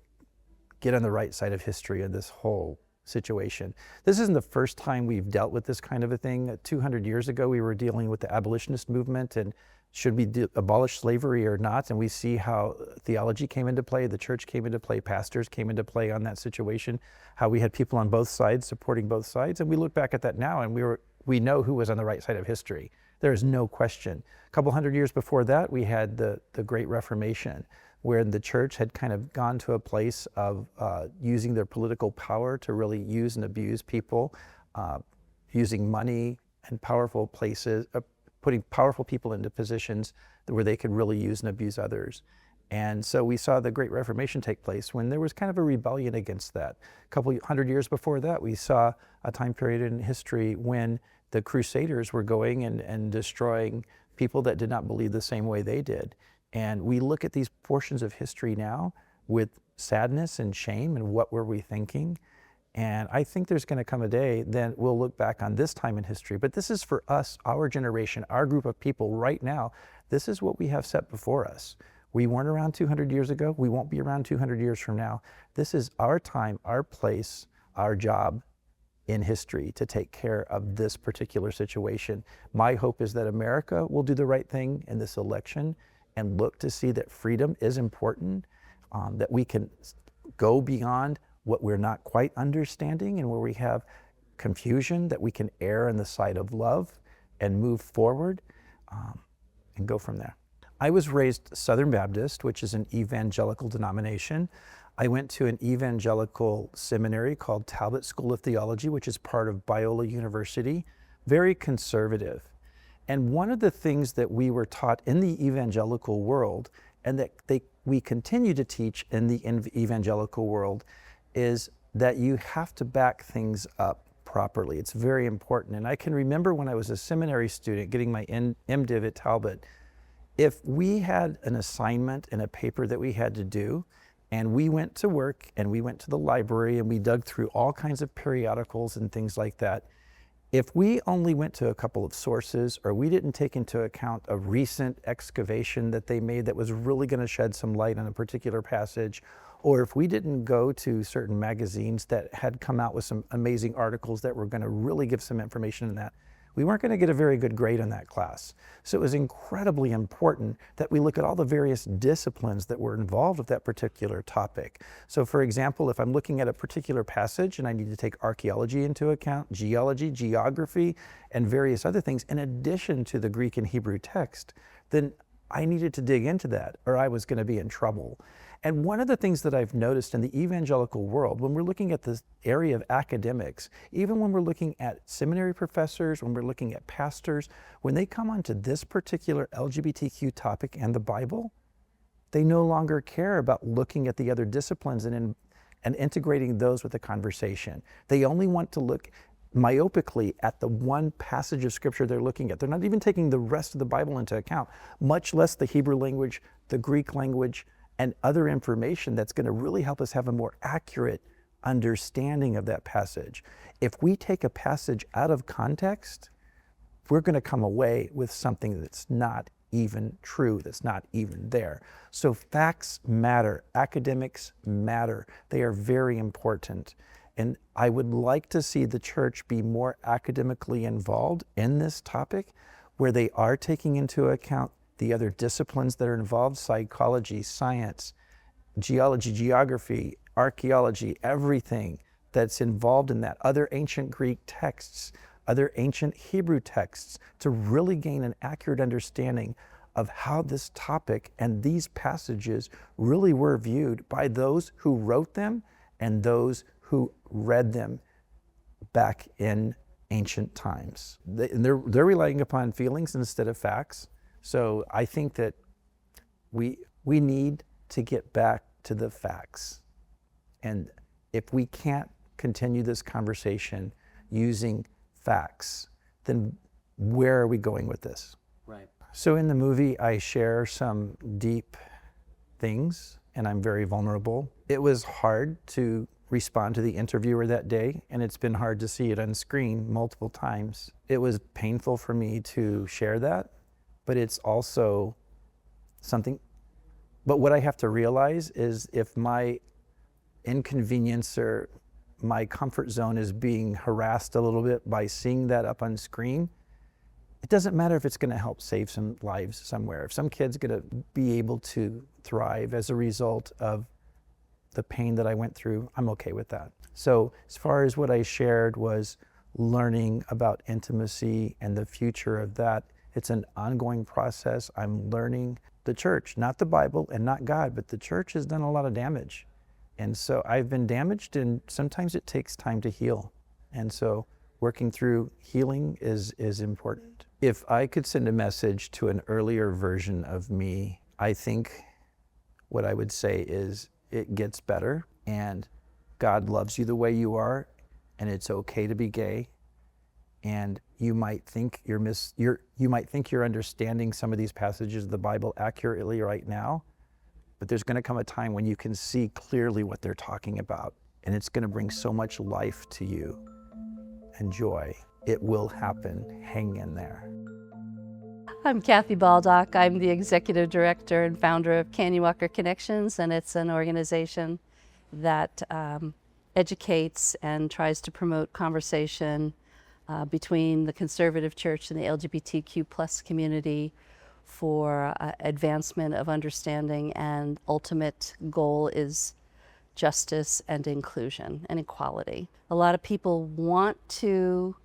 [SPEAKER 10] get on the right side of history in this whole situation. This isn't the first time we've dealt with this kind of a thing. 200 years ago, we were dealing with the abolitionist movement and should we abolish slavery or not? And we see how theology came into play, the church came into play, pastors came into play on that situation, how we had people on both sides supporting both sides. And we look back at that now and we know who was on the right side of history. There is no question. A couple hundred years before that, we had the Great Reformation, where the church had kind of gone to a place of using their political power to really use and abuse people, using money and powerful places, putting powerful people into positions where they could really use and abuse others. And so we saw the Great Reformation take place when there was kind of a rebellion against that. A couple hundred years before that, we saw a time period in history when the Crusaders were going and destroying people that did not believe the same way they did. And we look at these portions of history now with sadness and shame and what were we thinking? And I think there's going to come a day then we'll look back on this time in history. But this is for us, our generation, our group of people right now. This is what we have set before us. We weren't around 200 years ago. We won't be around 200 years from now. This is our time, our place, our job in history to take care of this particular situation. My hope is that America will do the right thing in this election and look to see that freedom is important, that we can go beyond what we're not quite understanding and where we have confusion, that we can err on the side of love and move forward and go from there. I was raised Southern Baptist, which is an evangelical denomination. I went to an evangelical seminary called Talbot School of Theology, which is part of Biola University, very conservative. And one of the things that we were taught in the evangelical world, and that we continue to teach in the evangelical world, is that you have to back things up properly. It's very important. And I can remember when I was a seminary student getting my MDiv at Talbot, if we had an assignment and a paper that we had to do, and we went to work and we went to the library and we dug through all kinds of periodicals and things like that, if we only went to a couple of sources or we didn't take into account a recent excavation that they made that was really going to shed some light on a particular passage, or if we didn't go to certain magazines that had come out with some amazing articles that were going to really give some information in that, we weren't going to get a very good grade on that class. So it was incredibly important that we look at all the various disciplines that were involved with that particular topic. So for example, if I'm looking at a particular passage and I need to take archaeology into account, geology, geography, and various other things, in addition to the Greek and Hebrew text, then I needed to dig into that or I was going to be in trouble. And one of the things that I've noticed in the evangelical world, when we're looking at this area of academics, even when we're looking at seminary professors, when we're looking at pastors, when they come onto this particular LGBTQ topic and the Bible, they no longer care about looking at the other disciplines and integrating those with the conversation. They only want to look myopically at the one passage of scripture they're looking at. They're not even taking the rest of the Bible into account, much less the Hebrew language, the Greek language, and other information that's going to really help us have a more accurate understanding of that passage. If we take a passage out of context, we're going to come away with something that's not even true, that's not even there. So facts matter, academics matter. They are very important. And I would like to see the church be more academically involved in this topic, where they are taking into account the other disciplines that are involved, psychology, science, geology, geography, archaeology, everything that's involved in that, other ancient Greek texts, other ancient Hebrew texts, to really gain an accurate understanding of how this topic and these passages really were viewed by those who wrote them and those who read them back in ancient times. They're relying upon feelings instead of facts. So I think that we need to get back to the facts. And if we can't continue this conversation using facts, then where are we going with this?
[SPEAKER 2] Right.
[SPEAKER 10] So in the movie, I share some deep things and I'm very vulnerable. It was hard to respond to the interviewer that day, and it's been hard to see it on screen multiple times. It was painful for me to share that, but it's also something. But what I have to realize is if my inconvenience or my comfort zone is being harassed a little bit by seeing that up on screen, it doesn't matter if it's going to help save some lives somewhere. If some kid's going to be able to thrive as a result of the pain that I went through, I'm okay with that. So as far as what I shared was learning about intimacy and the future of that, it's an ongoing process. I'm learning the church, not the Bible and not God, but the church has done a lot of damage. And so I've been damaged, and sometimes it takes time to heal. And so working through healing is important. If I could send a message to an earlier version of me, I think what I would say is it gets better, and God loves you the way you are, and it's okay to be gay. And you might think you might think you're understanding some of these passages of the Bible accurately right now, but there's going to come a time when you can see clearly what they're talking about, and it's going to bring so much life to you and joy. It will happen. Hang in there.
[SPEAKER 11] I'm Kathy Baldock. I'm the executive director and founder of Canyon Walker Connections, and it's an organization that educates and tries to promote conversation between the conservative church and the LGBTQ plus community for advancement of understanding, and ultimate goal is justice and inclusion and equality. A lot of people want to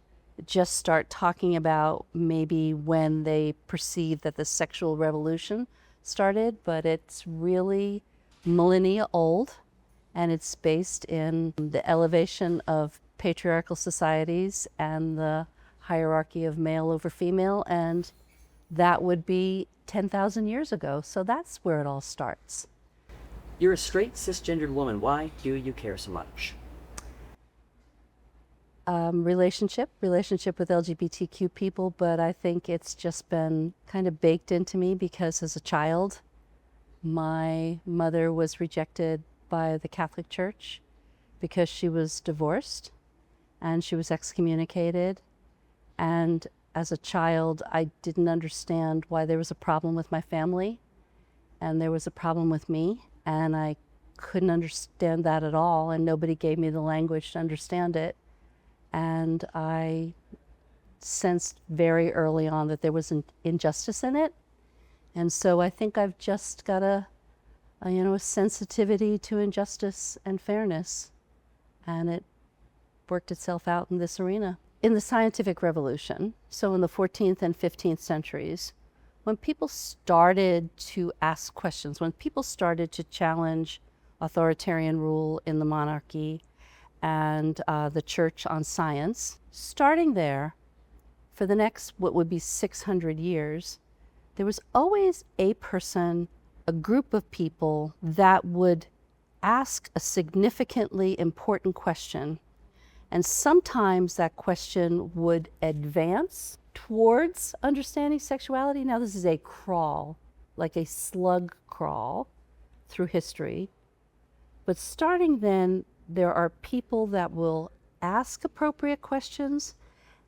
[SPEAKER 11] just start talking about maybe when they perceive that the sexual revolution started, but it's really millennia old, and it's based in the elevation of patriarchal societies and the hierarchy of male over female, and that would be 10,000 years ago. So that's where it all starts.
[SPEAKER 2] You're a straight cisgendered woman. Why do you care so much?
[SPEAKER 11] Relationship with LGBTQ people, but I think it's just been kind of baked into me because as a child, my mother was rejected by the Catholic Church because she was divorced and she was excommunicated. And as a child, I didn't understand why there was a problem with my family and there was a problem with me, and I couldn't understand that at all, and nobody gave me the language to understand it. And I sensed very early on that there was an injustice in it. And so I think I've just got a sensitivity to injustice and fairness. And it worked itself out in this arena. In the scientific revolution, so in the 14th and 15th centuries, when people started to ask questions, when people started to challenge authoritarian rule in the monarchy and the church on science, starting there for the next, what would be 600 years, there was always a person, a group of people that would ask a significantly important question. And sometimes that question would advance towards understanding sexuality. Now this is a crawl, like a slug crawl through history. But starting then, there are people that will ask appropriate questions,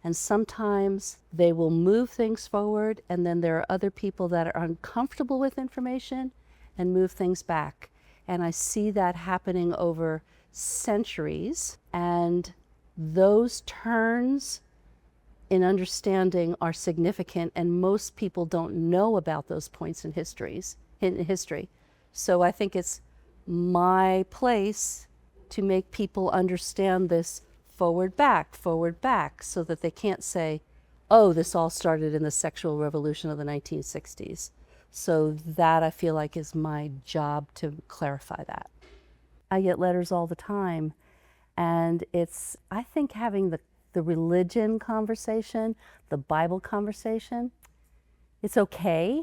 [SPEAKER 11] and sometimes they will move things forward, and then there are other people that are uncomfortable with information and move things back. And I see that happening over centuries, and those turns in understanding are significant, and most people don't know about those points in history. So I think it's my place to make people understand this forward back, so that they can't say, oh, this all started in the sexual revolution of the 1960s. So that I feel like is my job to clarify that. I get letters all the time, and it's, I think having the religion conversation, the Bible conversation, it's okay,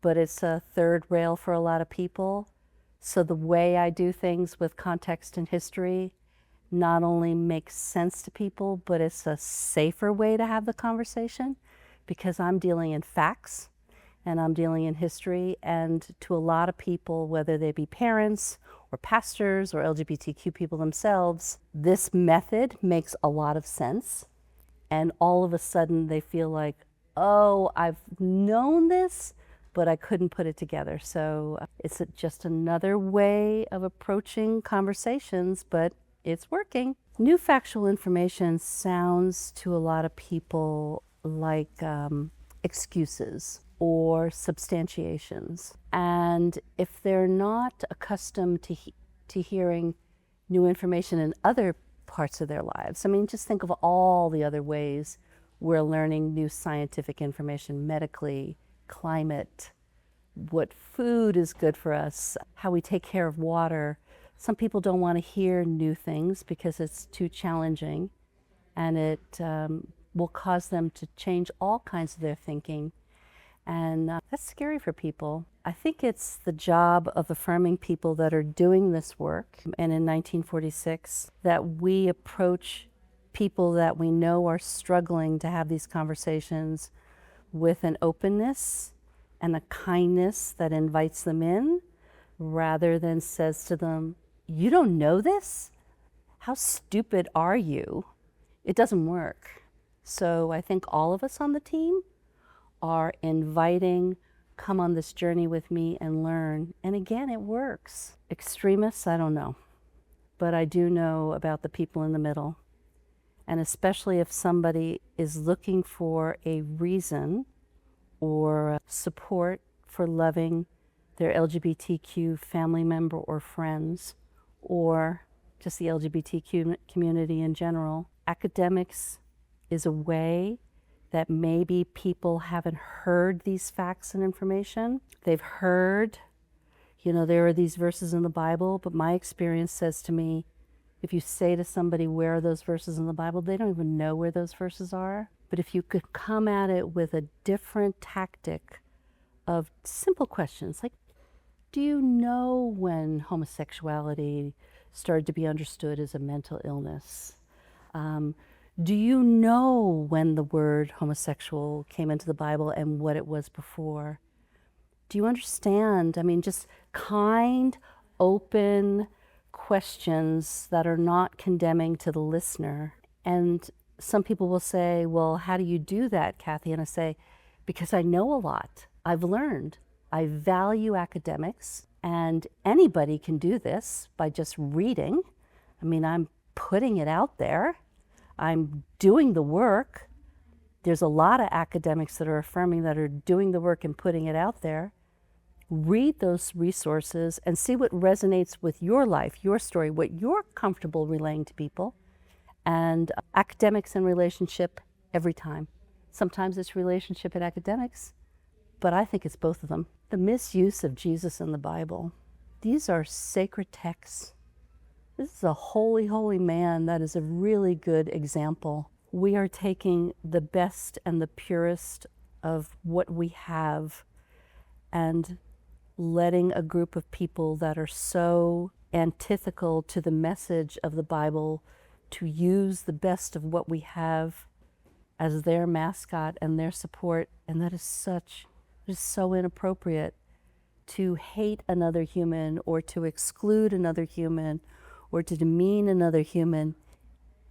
[SPEAKER 11] but it's a third rail for a lot of people. So the way I do things with context and history not only makes sense to people, but it's a safer way to have the conversation because I'm dealing in facts and I'm dealing in history, and to a lot of people, whether they be parents or pastors or LGBTQ people themselves, this method makes a lot of sense. And all of a sudden they feel like, oh, I've known this, but I couldn't put it together. So it's just another way of approaching conversations, but it's working. New factual information sounds to a lot of people like excuses or substantiations. And if they're not accustomed to hearing new information in other parts of their lives, I mean, just think of all the other ways we're learning new scientific information medically, climate, what food is good for us, how we take care of water. Some people don't want to hear new things because it's too challenging, and it will cause them to change all kinds of their thinking. And that's scary for people. I think it's the job of affirming people that are doing this work, and in 1946, that we approach people that we know are struggling to have these conversations with an openness and a kindness that invites them in, rather than says to them, you don't know this? How stupid are you? It doesn't work. So I think all of us on the team are inviting, come on this journey with me and learn. And again, it works. Extremists, I don't know. But I do know about the people in the middle. And especially if somebody is looking for a reason or support for loving their LGBTQ family member or friends, or just the LGBTQ community in general, academics is a way that maybe people haven't heard these facts and information. They've heard, there are these verses in the Bible, but my experience says to me, if you say to somebody, where are those verses in the Bible, they don't even know where those verses are. But if you could come at it with a different tactic of simple questions, like, do you know when homosexuality started to be understood as a mental illness? Do you know when the word homosexual came into the Bible and what it was before? Do you understand? I mean, just kind, open questions that are not condemning to the listener. And some people will say, well, how do you do that, Kathy? And I say, because I know a lot. I've learned. I value academics, and anybody can do this by just reading. I mean, I'm putting it out there. I'm doing the work. There's a lot of academics that are affirming that are doing the work and putting it out there. Read those resources and see what resonates with your life, your story, what you're comfortable relaying to people. And academics and relationship every time. Sometimes it's relationship and academics, but I think it's both of them. The misuse of Jesus in the Bible. These are sacred texts. This is a holy, holy man that is a really good example. We are taking the best and the purest of what we have and letting a group of people that are so antithetical to the message of the Bible to use the best of what we have as their mascot and their support. And that is so inappropriate, to hate another human or to exclude another human or to demean another human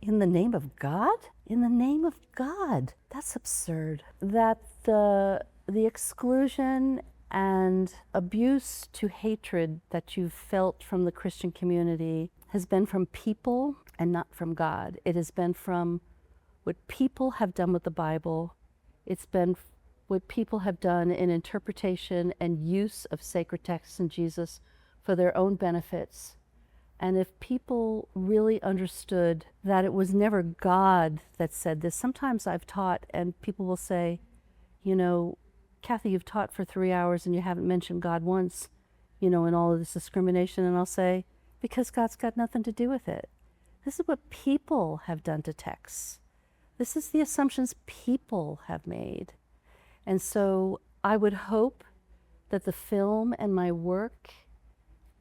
[SPEAKER 11] in the name of God? In the name of God. That's absurd. That the exclusion and abuse to hatred that you've felt from the Christian community has been from people and not from God. It has been from what people have done with the Bible. It's been what people have done in interpretation and use of sacred texts and Jesus for their own benefits. And if people really understood that it was never God that said this, sometimes I've taught and people will say, Kathy, you've taught for 3 hours and you haven't mentioned God once, in all of this discrimination. And I'll say, because God's got nothing to do with it. This is what people have done to texts. This is the assumptions people have made. And so I would hope that the film and my work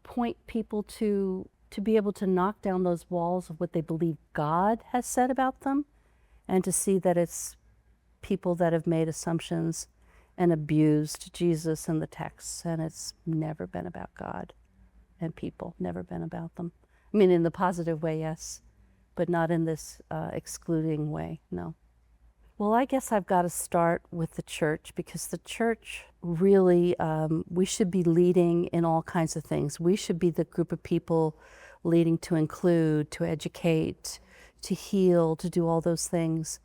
[SPEAKER 11] point people to be able to knock down those walls of what they believe God has said about them, and to see that it's people that have made assumptions and abused Jesus and the texts, and it's never been about God. and people, never been about them. I mean, in the positive way, yes, but not in this excluding way, no. Well, I guess I've got to start with the church, because the church really, we should be leading in all kinds of things. We should be the group of people leading to include, to educate, to heal, to do all those things.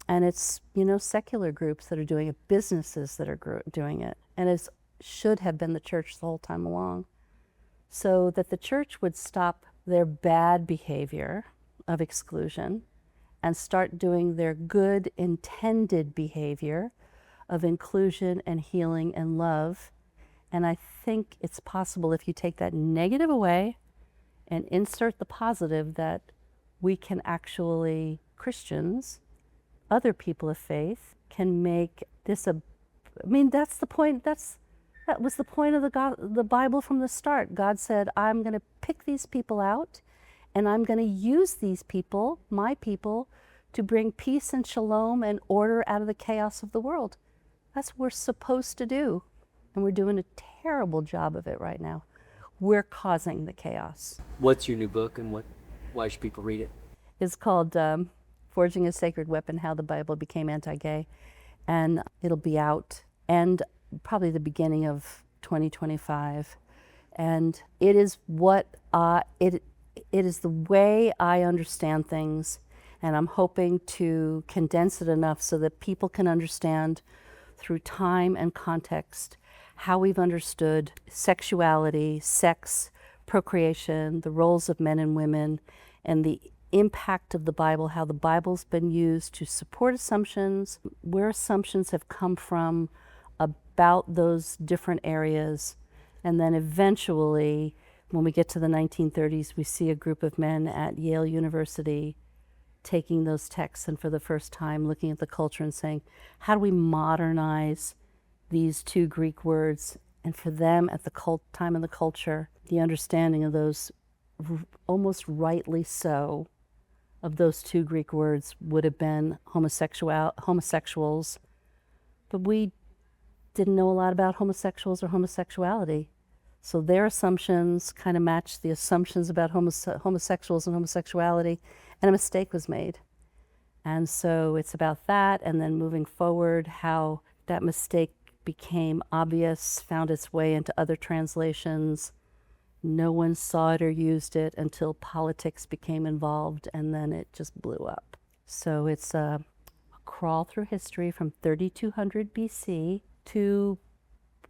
[SPEAKER 11] And it's, you know, secular groups that are doing it, businesses that are doing it. And it should have been the church the whole time along. So that the church would stop their bad behavior of exclusion and start doing their good intended behavior of inclusion and healing and love. And I think it's possible, if you take that negative away and insert the positive, that we can actually, Christians, other people of faith, can make this a, I mean, that's the point, that was the point of the Bible from the start. God said, I'm going to pick these people out, and I'm going to use these people, my people, to bring peace and shalom and order out of the chaos of the world. That's what we're supposed to do. And we're doing a terrible job of it right now. We're causing the chaos.
[SPEAKER 2] What's your new book, and why should people read it?
[SPEAKER 11] It's called Forging a Sacred Weapon, How the Bible Became Anti-Gay. And it'll be out, and probably the beginning of 2025. And it is what it is the way I understand things, and I'm hoping to condense it enough so that people can understand through time and context how we've understood sexuality, sex, procreation, the roles of men and women, and the impact of the Bible, how the Bible's been used to support assumptions, where assumptions have come from about those different areas. And then eventually, when we get to the 1930s, we see a group of men at Yale University taking those texts and for the first time looking at the culture and saying, how do we modernize these two Greek words? And for them, at the time in the culture, the understanding of those, almost rightly so, of those two Greek words would have been homosexuals. But we didn't know a lot about homosexuals or homosexuality. So their assumptions kind of matched the assumptions about homosexuals and homosexuality, and a mistake was made. And so it's about that, and then moving forward, how that mistake became obvious, found its way into other translations. No one saw it or used it until politics became involved, and then it just blew up. So it's a crawl through history from 3200 BC to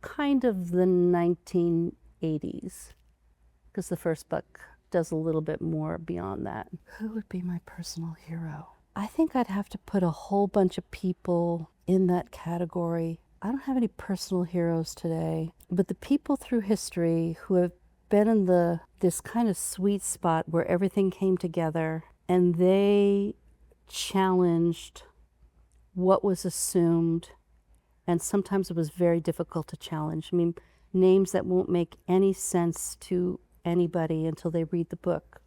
[SPEAKER 11] kind of the 1980s, because the first book does a little bit more beyond that. Who would be my personal hero? I think I'd have to put a whole bunch of people in that category. I don't have any personal heroes today, but the people through history who have been in this kind of sweet spot where everything came together, and they challenged what was assumed, and sometimes it was very difficult to challenge. I mean, names that won't make any sense to anybody until they read the book.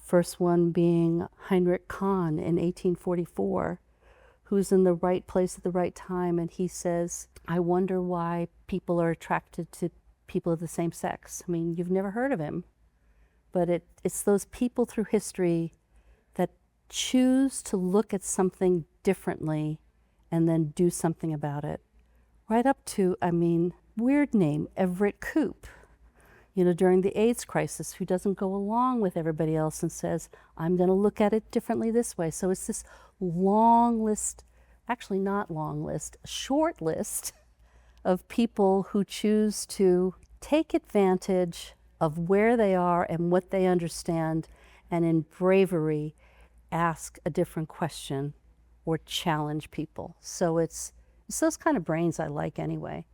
[SPEAKER 11] First one being Heinrich Kahn in 1844, who's in the right place at the right time, and he says, I wonder why people are attracted to people of the same sex. I mean, you've never heard of him, but it's those people through history that choose to look at something differently and then do something about it. Right up to, I mean, weird name, Everett Koop, you know, during the AIDS crisis, who doesn't go along with everybody else and says, I'm going to look at it differently this way. So it's this long list, actually not long list, short list of people who choose to take advantage of where they are and what they understand, and in bravery ask a different question or challenge people. So it's those kind of brains I like anyway.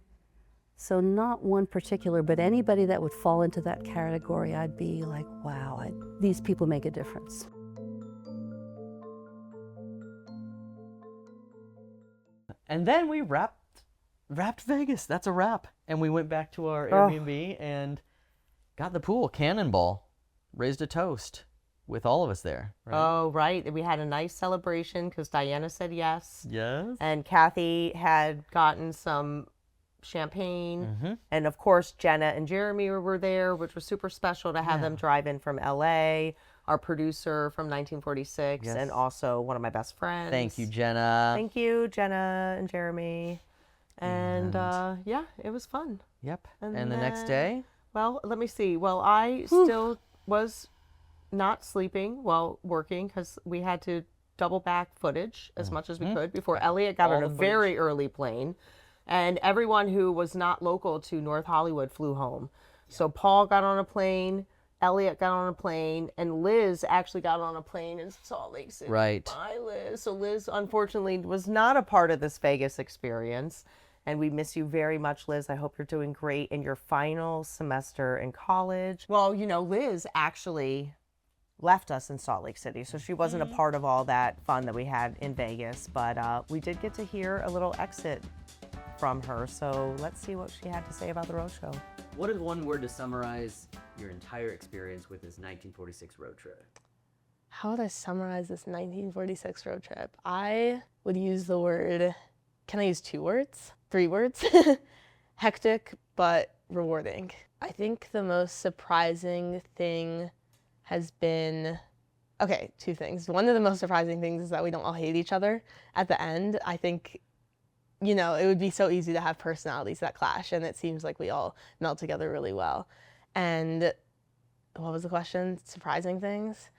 [SPEAKER 11] So not one particular, but anybody that would fall into that category, I'd be like, wow, these people make a difference.
[SPEAKER 2] And then we wrapped Vegas. That's a wrap. And we went back to our Airbnb and got the pool. Cannonball. Raised a toast with all of us there. Right?
[SPEAKER 1] Oh, right. We had a nice celebration because Diana said yes.
[SPEAKER 2] Yes.
[SPEAKER 1] And Kathy had gotten some champagne. And of course, Jenna and Jeremy were there, which was super special to have them drive in from LA. Our producer from 1946 and also one of my best friends.
[SPEAKER 2] Thank you, Jenna.
[SPEAKER 1] Thank you, Jenna and Jeremy. And yeah, it was fun.
[SPEAKER 2] Yep. And the next day?
[SPEAKER 1] Well, let me see. Well, I still was not sleeping while working because we had to double back footage as much as we could before Elliot got on a very early plane. And everyone who was not local to North Hollywood flew home. So Paul got on a plane, Elliot got on a plane, and Liz actually got on a plane in Salt Lake City.
[SPEAKER 2] Right.
[SPEAKER 1] Bye, Liz. So Liz, unfortunately, was not a part of this Vegas experience. And we miss you very much, Liz. I hope you're doing great in your final semester in college. Well, you know, Liz actually left us in Salt Lake City, so she wasn't a part of all that fun that we had in Vegas. But we did get to hear a little exit from her. So let's see what she had to say about the road show.
[SPEAKER 2] What is one word to summarize your entire experience with this 1946 road trip?
[SPEAKER 12] How would I summarize this 1946 road trip? I would use the word, can I use 2 words? 3 words? Hectic, but rewarding. I think the most surprising thing has been, okay, 2 things. One of the most surprising things is that we don't all hate each other at the end. I think, you know, it would be so easy to have personalities that clash, and it seems like we all meld together really well. And what was the question? Surprising things?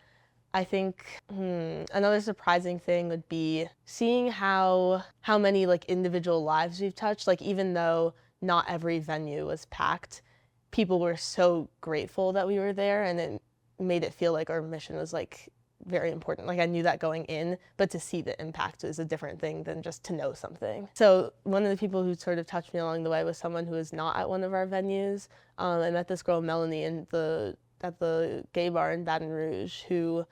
[SPEAKER 12] I think another surprising thing would be seeing how many like individual lives we've touched. Like, even though not every venue was packed, people were so grateful that we were there, and it made it feel like our mission was like very important. Like, I knew that going in, but to see the impact is a different thing than just to know something. So one of the people who sort of touched me along the way was someone who was not at one of our venues. I met this girl, Melanie, at the gay bar in Baton Rouge, who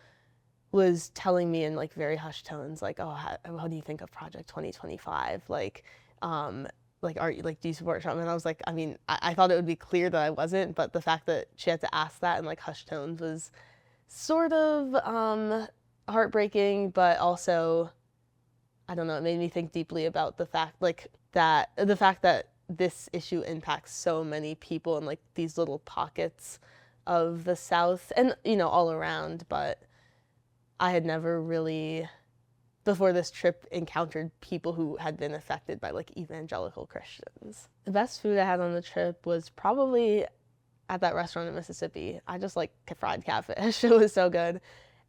[SPEAKER 12] was telling me in like very hushed tones, like, oh, how do you think of Project 2025? Like, are you, like, do you support Trump? And I was like, I mean, I thought it would be clear that I wasn't, but the fact that she had to ask that in like hushed tones was sort of heartbreaking, but also, I don't know, it made me think deeply about the fact that this issue impacts so many people in like these little pockets of the South and, you know, all around. But I had never really, before this trip, encountered people who had been affected by like evangelical Christians. The best food I had on the trip was probably at that restaurant in Mississippi. I just like fried catfish. It was so good.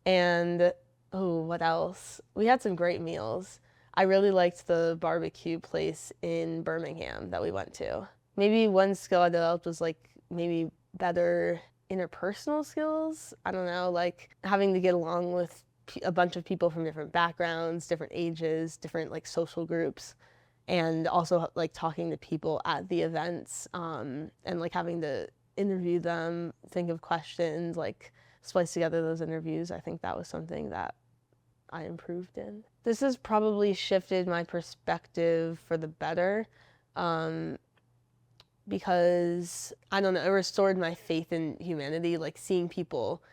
[SPEAKER 12] And what else? We had some great meals. I really liked the barbecue place in Birmingham that we went to. Maybe one skill I developed was like maybe better interpersonal skills. I don't know, like having to get along with a bunch of people from different backgrounds, different ages, different like social groups, and also like talking to people at the events, and like having to interview them, think of questions, like splice together those interviews. I think that was something that I improved in. This has probably shifted my perspective for the better, because, I don't know, it restored my faith in humanity, like seeing people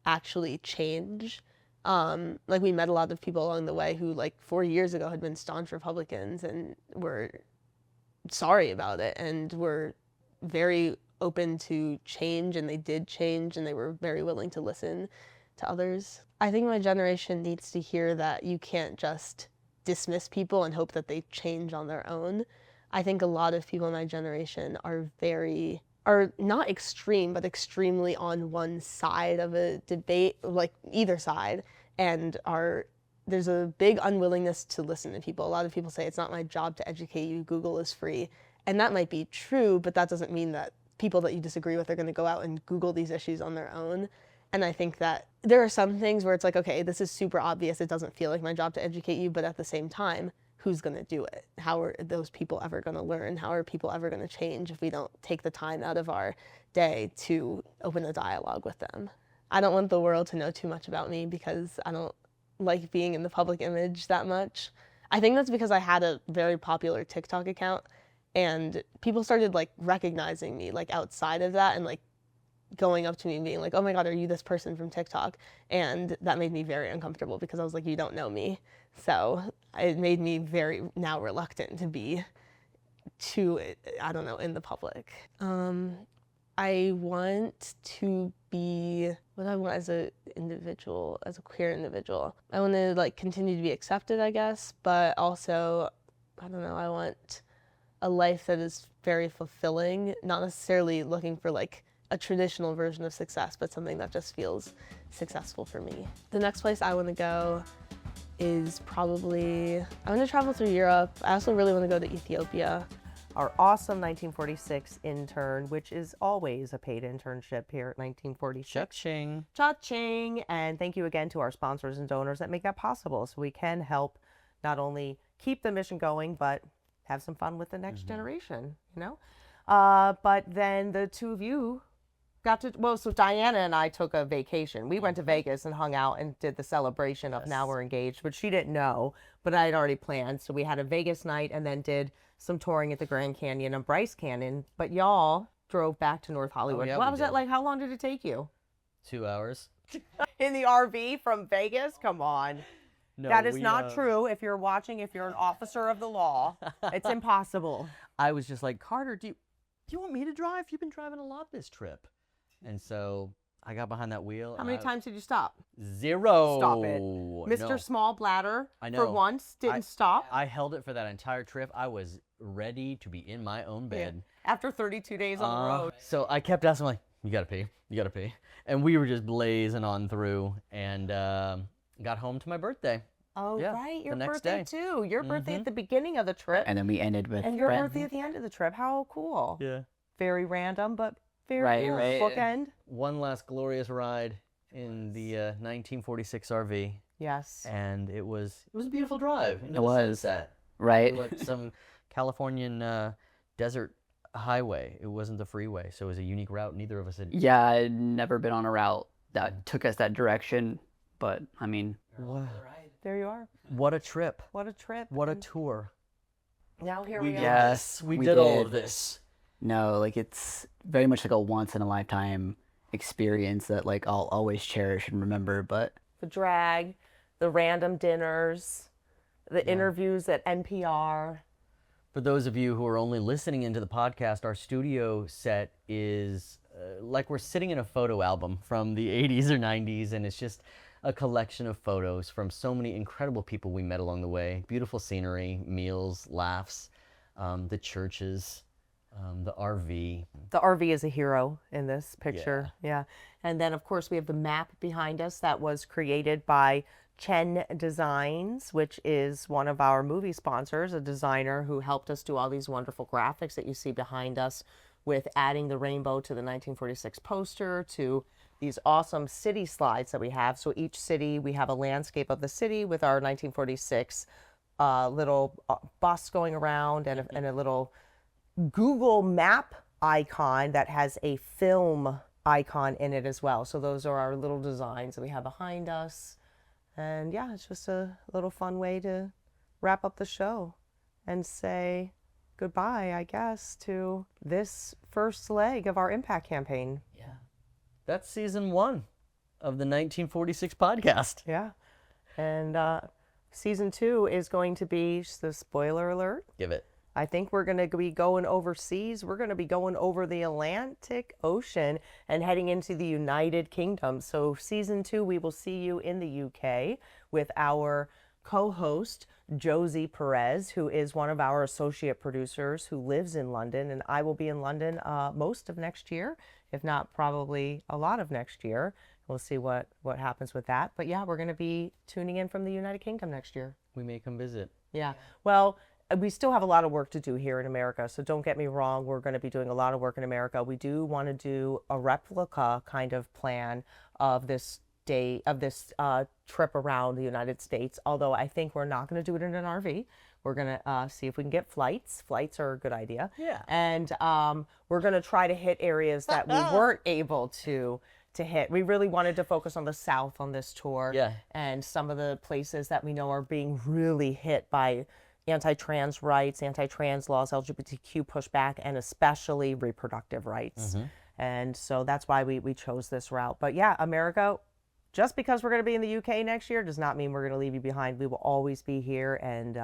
[SPEAKER 12] actually change. Like, we met a lot of people along the way who like 4 years ago had been staunch Republicans and were sorry about it and were very open to change, and they did change, and they were very willing to listen to others. I think my generation needs to hear that you can't just dismiss people and hope that they change on their own. I think a lot of people in my generation are not extreme, but extremely on one side of a debate, like either side, and there's a big unwillingness to listen to people. A lot of people say, it's not my job to educate you, Google is free. And that might be true, but that doesn't mean that people that you disagree with are going to go out and Google these issues on their own. And I think that there are some things where it's like, okay, this is super obvious, it doesn't feel like my job to educate you, but at the same time, who's going to do it? How are those people ever going to learn? How are people ever going to change if we don't take the time out of our day to open a dialogue with them? I don't want the world to know too much about me because I don't like being in the public image that much. I think that's because I had a very popular TikTok account, and people started like recognizing me like outside of that and like going up to me and being like, oh my God, are you this person from TikTok? And that made me very uncomfortable because I was like, you don't know me. So it made me very now reluctant to be to, I don't know, in the public. I want to be, what do I want as a individual, as a queer individual? I want to like continue to be accepted, I guess, but also, I don't know, I want a life that is very fulfilling, not necessarily looking for like a traditional version of success, but something that just feels successful for me. The next place I want to go is probably, I want to travel through Europe. I also really want to go to Ethiopia.
[SPEAKER 1] Our awesome 1946 intern, which is always a paid internship here at 1946.
[SPEAKER 2] Cha-ching.
[SPEAKER 1] Cha-ching. And thank you again to our sponsors and donors that make that possible, so we can help not only keep the mission going, but have some fun with the next generation, you know? But then the two of you got to, well, so Diana and I took a vacation. We went to Vegas and hung out and did the celebration of now we're engaged, which she didn't know, but I had already planned. So we had a Vegas night and then did some touring at the Grand Canyon and Bryce Canyon. But y'all drove back to North Hollywood.
[SPEAKER 2] yeah,
[SPEAKER 1] What
[SPEAKER 2] we
[SPEAKER 1] was
[SPEAKER 2] did.
[SPEAKER 1] that like? How long did it take you?
[SPEAKER 2] 2 hours.
[SPEAKER 1] In the RV from Vegas? Come on.
[SPEAKER 2] No,
[SPEAKER 1] that is not true. If you're watching, if you're an officer of the law, it's impossible.
[SPEAKER 2] I was just like, Carter, do you want me to drive? You've been driving a lot this trip. And so I got behind that wheel.
[SPEAKER 1] How many times did you stop?
[SPEAKER 2] 0.
[SPEAKER 1] Stop it. Mr.
[SPEAKER 2] No.
[SPEAKER 1] Small Bladder,
[SPEAKER 2] I know.
[SPEAKER 1] for once, didn't stop.
[SPEAKER 2] I held it for that entire trip. I was ready to be in my own bed.
[SPEAKER 1] After 32 days on the road.
[SPEAKER 2] So I kept asking, like, you gotta pee, you gotta pee. And we were just blazing on through and got home to my birthday.
[SPEAKER 1] Oh,
[SPEAKER 2] Yeah,
[SPEAKER 1] right. Your
[SPEAKER 2] the next
[SPEAKER 1] birthday,
[SPEAKER 2] day.
[SPEAKER 1] too. Your birthday at the beginning of the trip.
[SPEAKER 3] And then we ended with
[SPEAKER 1] And your
[SPEAKER 3] Brett.
[SPEAKER 1] birthday at the end of the trip. How cool.
[SPEAKER 2] Yeah.
[SPEAKER 1] Very random, but very
[SPEAKER 3] Right,
[SPEAKER 1] cool.
[SPEAKER 3] right.
[SPEAKER 1] Bookend.
[SPEAKER 2] One last glorious ride in the 1946 RV.
[SPEAKER 1] Yes.
[SPEAKER 2] And it was a beautiful drive.
[SPEAKER 3] It was.
[SPEAKER 2] Sunset.
[SPEAKER 3] Right.
[SPEAKER 2] Like some Californian desert highway. It wasn't the freeway, so it was a unique route. Neither of us had.
[SPEAKER 3] Yeah, I'd never been on a route that took us that direction, but I mean.
[SPEAKER 2] Wow.
[SPEAKER 1] There you are.
[SPEAKER 2] What a trip.
[SPEAKER 1] What a trip.
[SPEAKER 2] What a tour.
[SPEAKER 1] Now here we are.
[SPEAKER 3] Yes,
[SPEAKER 2] We
[SPEAKER 3] we
[SPEAKER 2] did all of
[SPEAKER 3] did.
[SPEAKER 2] this.
[SPEAKER 3] No, like it's very much like a once in a lifetime experience that like I'll always cherish and remember, but
[SPEAKER 1] The drag, the random dinners, the interviews at NPR.
[SPEAKER 2] For those of you who are only listening into the podcast, our studio set is like we're sitting in a photo album from the 80s or 90s, and it's just a collection of photos from so many incredible people we met along the way. Beautiful scenery, meals, laughs, the churches, the RV.
[SPEAKER 1] The RV is a hero in this picture. Yeah. And then, of course, we have the map behind us that was created by Chen Designs, which is one of our movie sponsors, a designer who helped us do all these wonderful graphics that you see behind us, with adding the rainbow to the 1946 poster, to these awesome city slides that we have. So each city, we have a landscape of the city with our 1946 little bus going around, and a little Google map icon that has a film icon in it as well. So those are our little designs that we have behind us. And yeah, it's just a little fun way to wrap up the show and say goodbye, I guess, to this first leg of our impact campaign.
[SPEAKER 2] Yeah. That's season 1 of the 1946 podcast.
[SPEAKER 1] Yeah. And season 2 is going to be, just a spoiler alert,
[SPEAKER 2] Give it.
[SPEAKER 1] I think we're going to be going overseas. We're going to be going over the Atlantic Ocean and heading into the United Kingdom. So season 2, we will see you in the UK with our co-host, Josie Perez, who is one of our associate producers who lives in London. And I will be in London most of next year, if not probably a lot of next year. We'll see what happens with that. But yeah, we're going to be tuning in from the United Kingdom next year.
[SPEAKER 2] We may come visit.
[SPEAKER 1] Yeah. Well, we still have a lot of work to do here in America. So don't get me wrong. We're going to be doing a lot of work in America. We do want to do a replica kind of plan of this day, of this trip around the United States. Although I think we're not going to do it in an RV. We're going to see if we can get flights. Flights are a good idea.
[SPEAKER 2] Yeah.
[SPEAKER 1] And we're going to try to hit areas that we weren't able to hit. We really wanted to focus on the South on this tour.
[SPEAKER 2] Yeah.
[SPEAKER 1] And some of the places that we know are being really hit by anti-trans rights, anti-trans laws, LGBTQ pushback, and especially reproductive rights. And so that's why we chose this route. But yeah, America, just because we're going to be in the UK next year does not mean we're going to leave you behind. We will always be here, and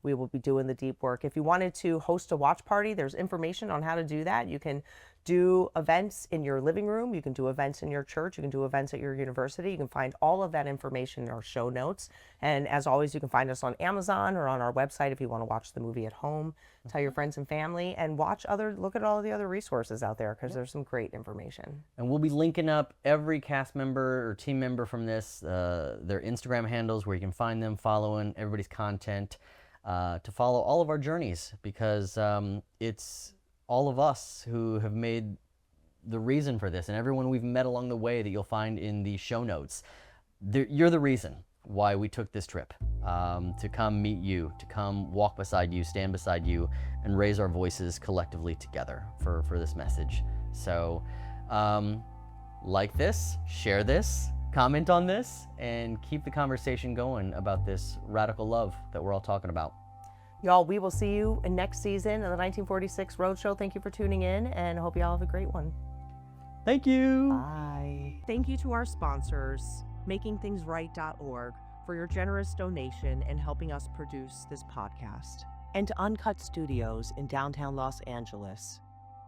[SPEAKER 1] we will be doing the deep work. If you wanted to host a watch party, there's information on how to do that. You can do events in your living room. You can do events in your church. You can do events at your university. You can find all of that information in our show notes. And as always, you can find us on Amazon or on our website if you want to watch the movie at home. Tell your friends and family, and look at all the other resources out there, because there's some great information.
[SPEAKER 2] And we'll be linking up every cast member or team member from this, their Instagram handles, where you can find them, following everybody's content, to follow all of our journeys, because it's all of us who have made the reason for this, and everyone we've met along the way that you'll find in the show notes. You're the reason why we took this trip, to come meet you, to come walk beside you, stand beside you, and raise our voices collectively together for this message. So like this, share this, comment on this, and keep the conversation going about this radical love that we're all talking about.
[SPEAKER 1] Y'all, we will see you in next season of the 1946 Roadshow. Thank you for tuning in, and I hope y'all have a great one.
[SPEAKER 2] Thank you.
[SPEAKER 1] Bye. Thank you to our sponsors, makingthingsright.org, for your generous donation and helping us produce this podcast. And to Uncut Studios in downtown Los Angeles.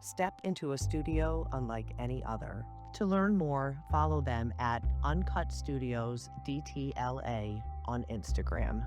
[SPEAKER 1] Step into a studio unlike any other. To learn more, follow them at Uncut Studios DTLA on Instagram.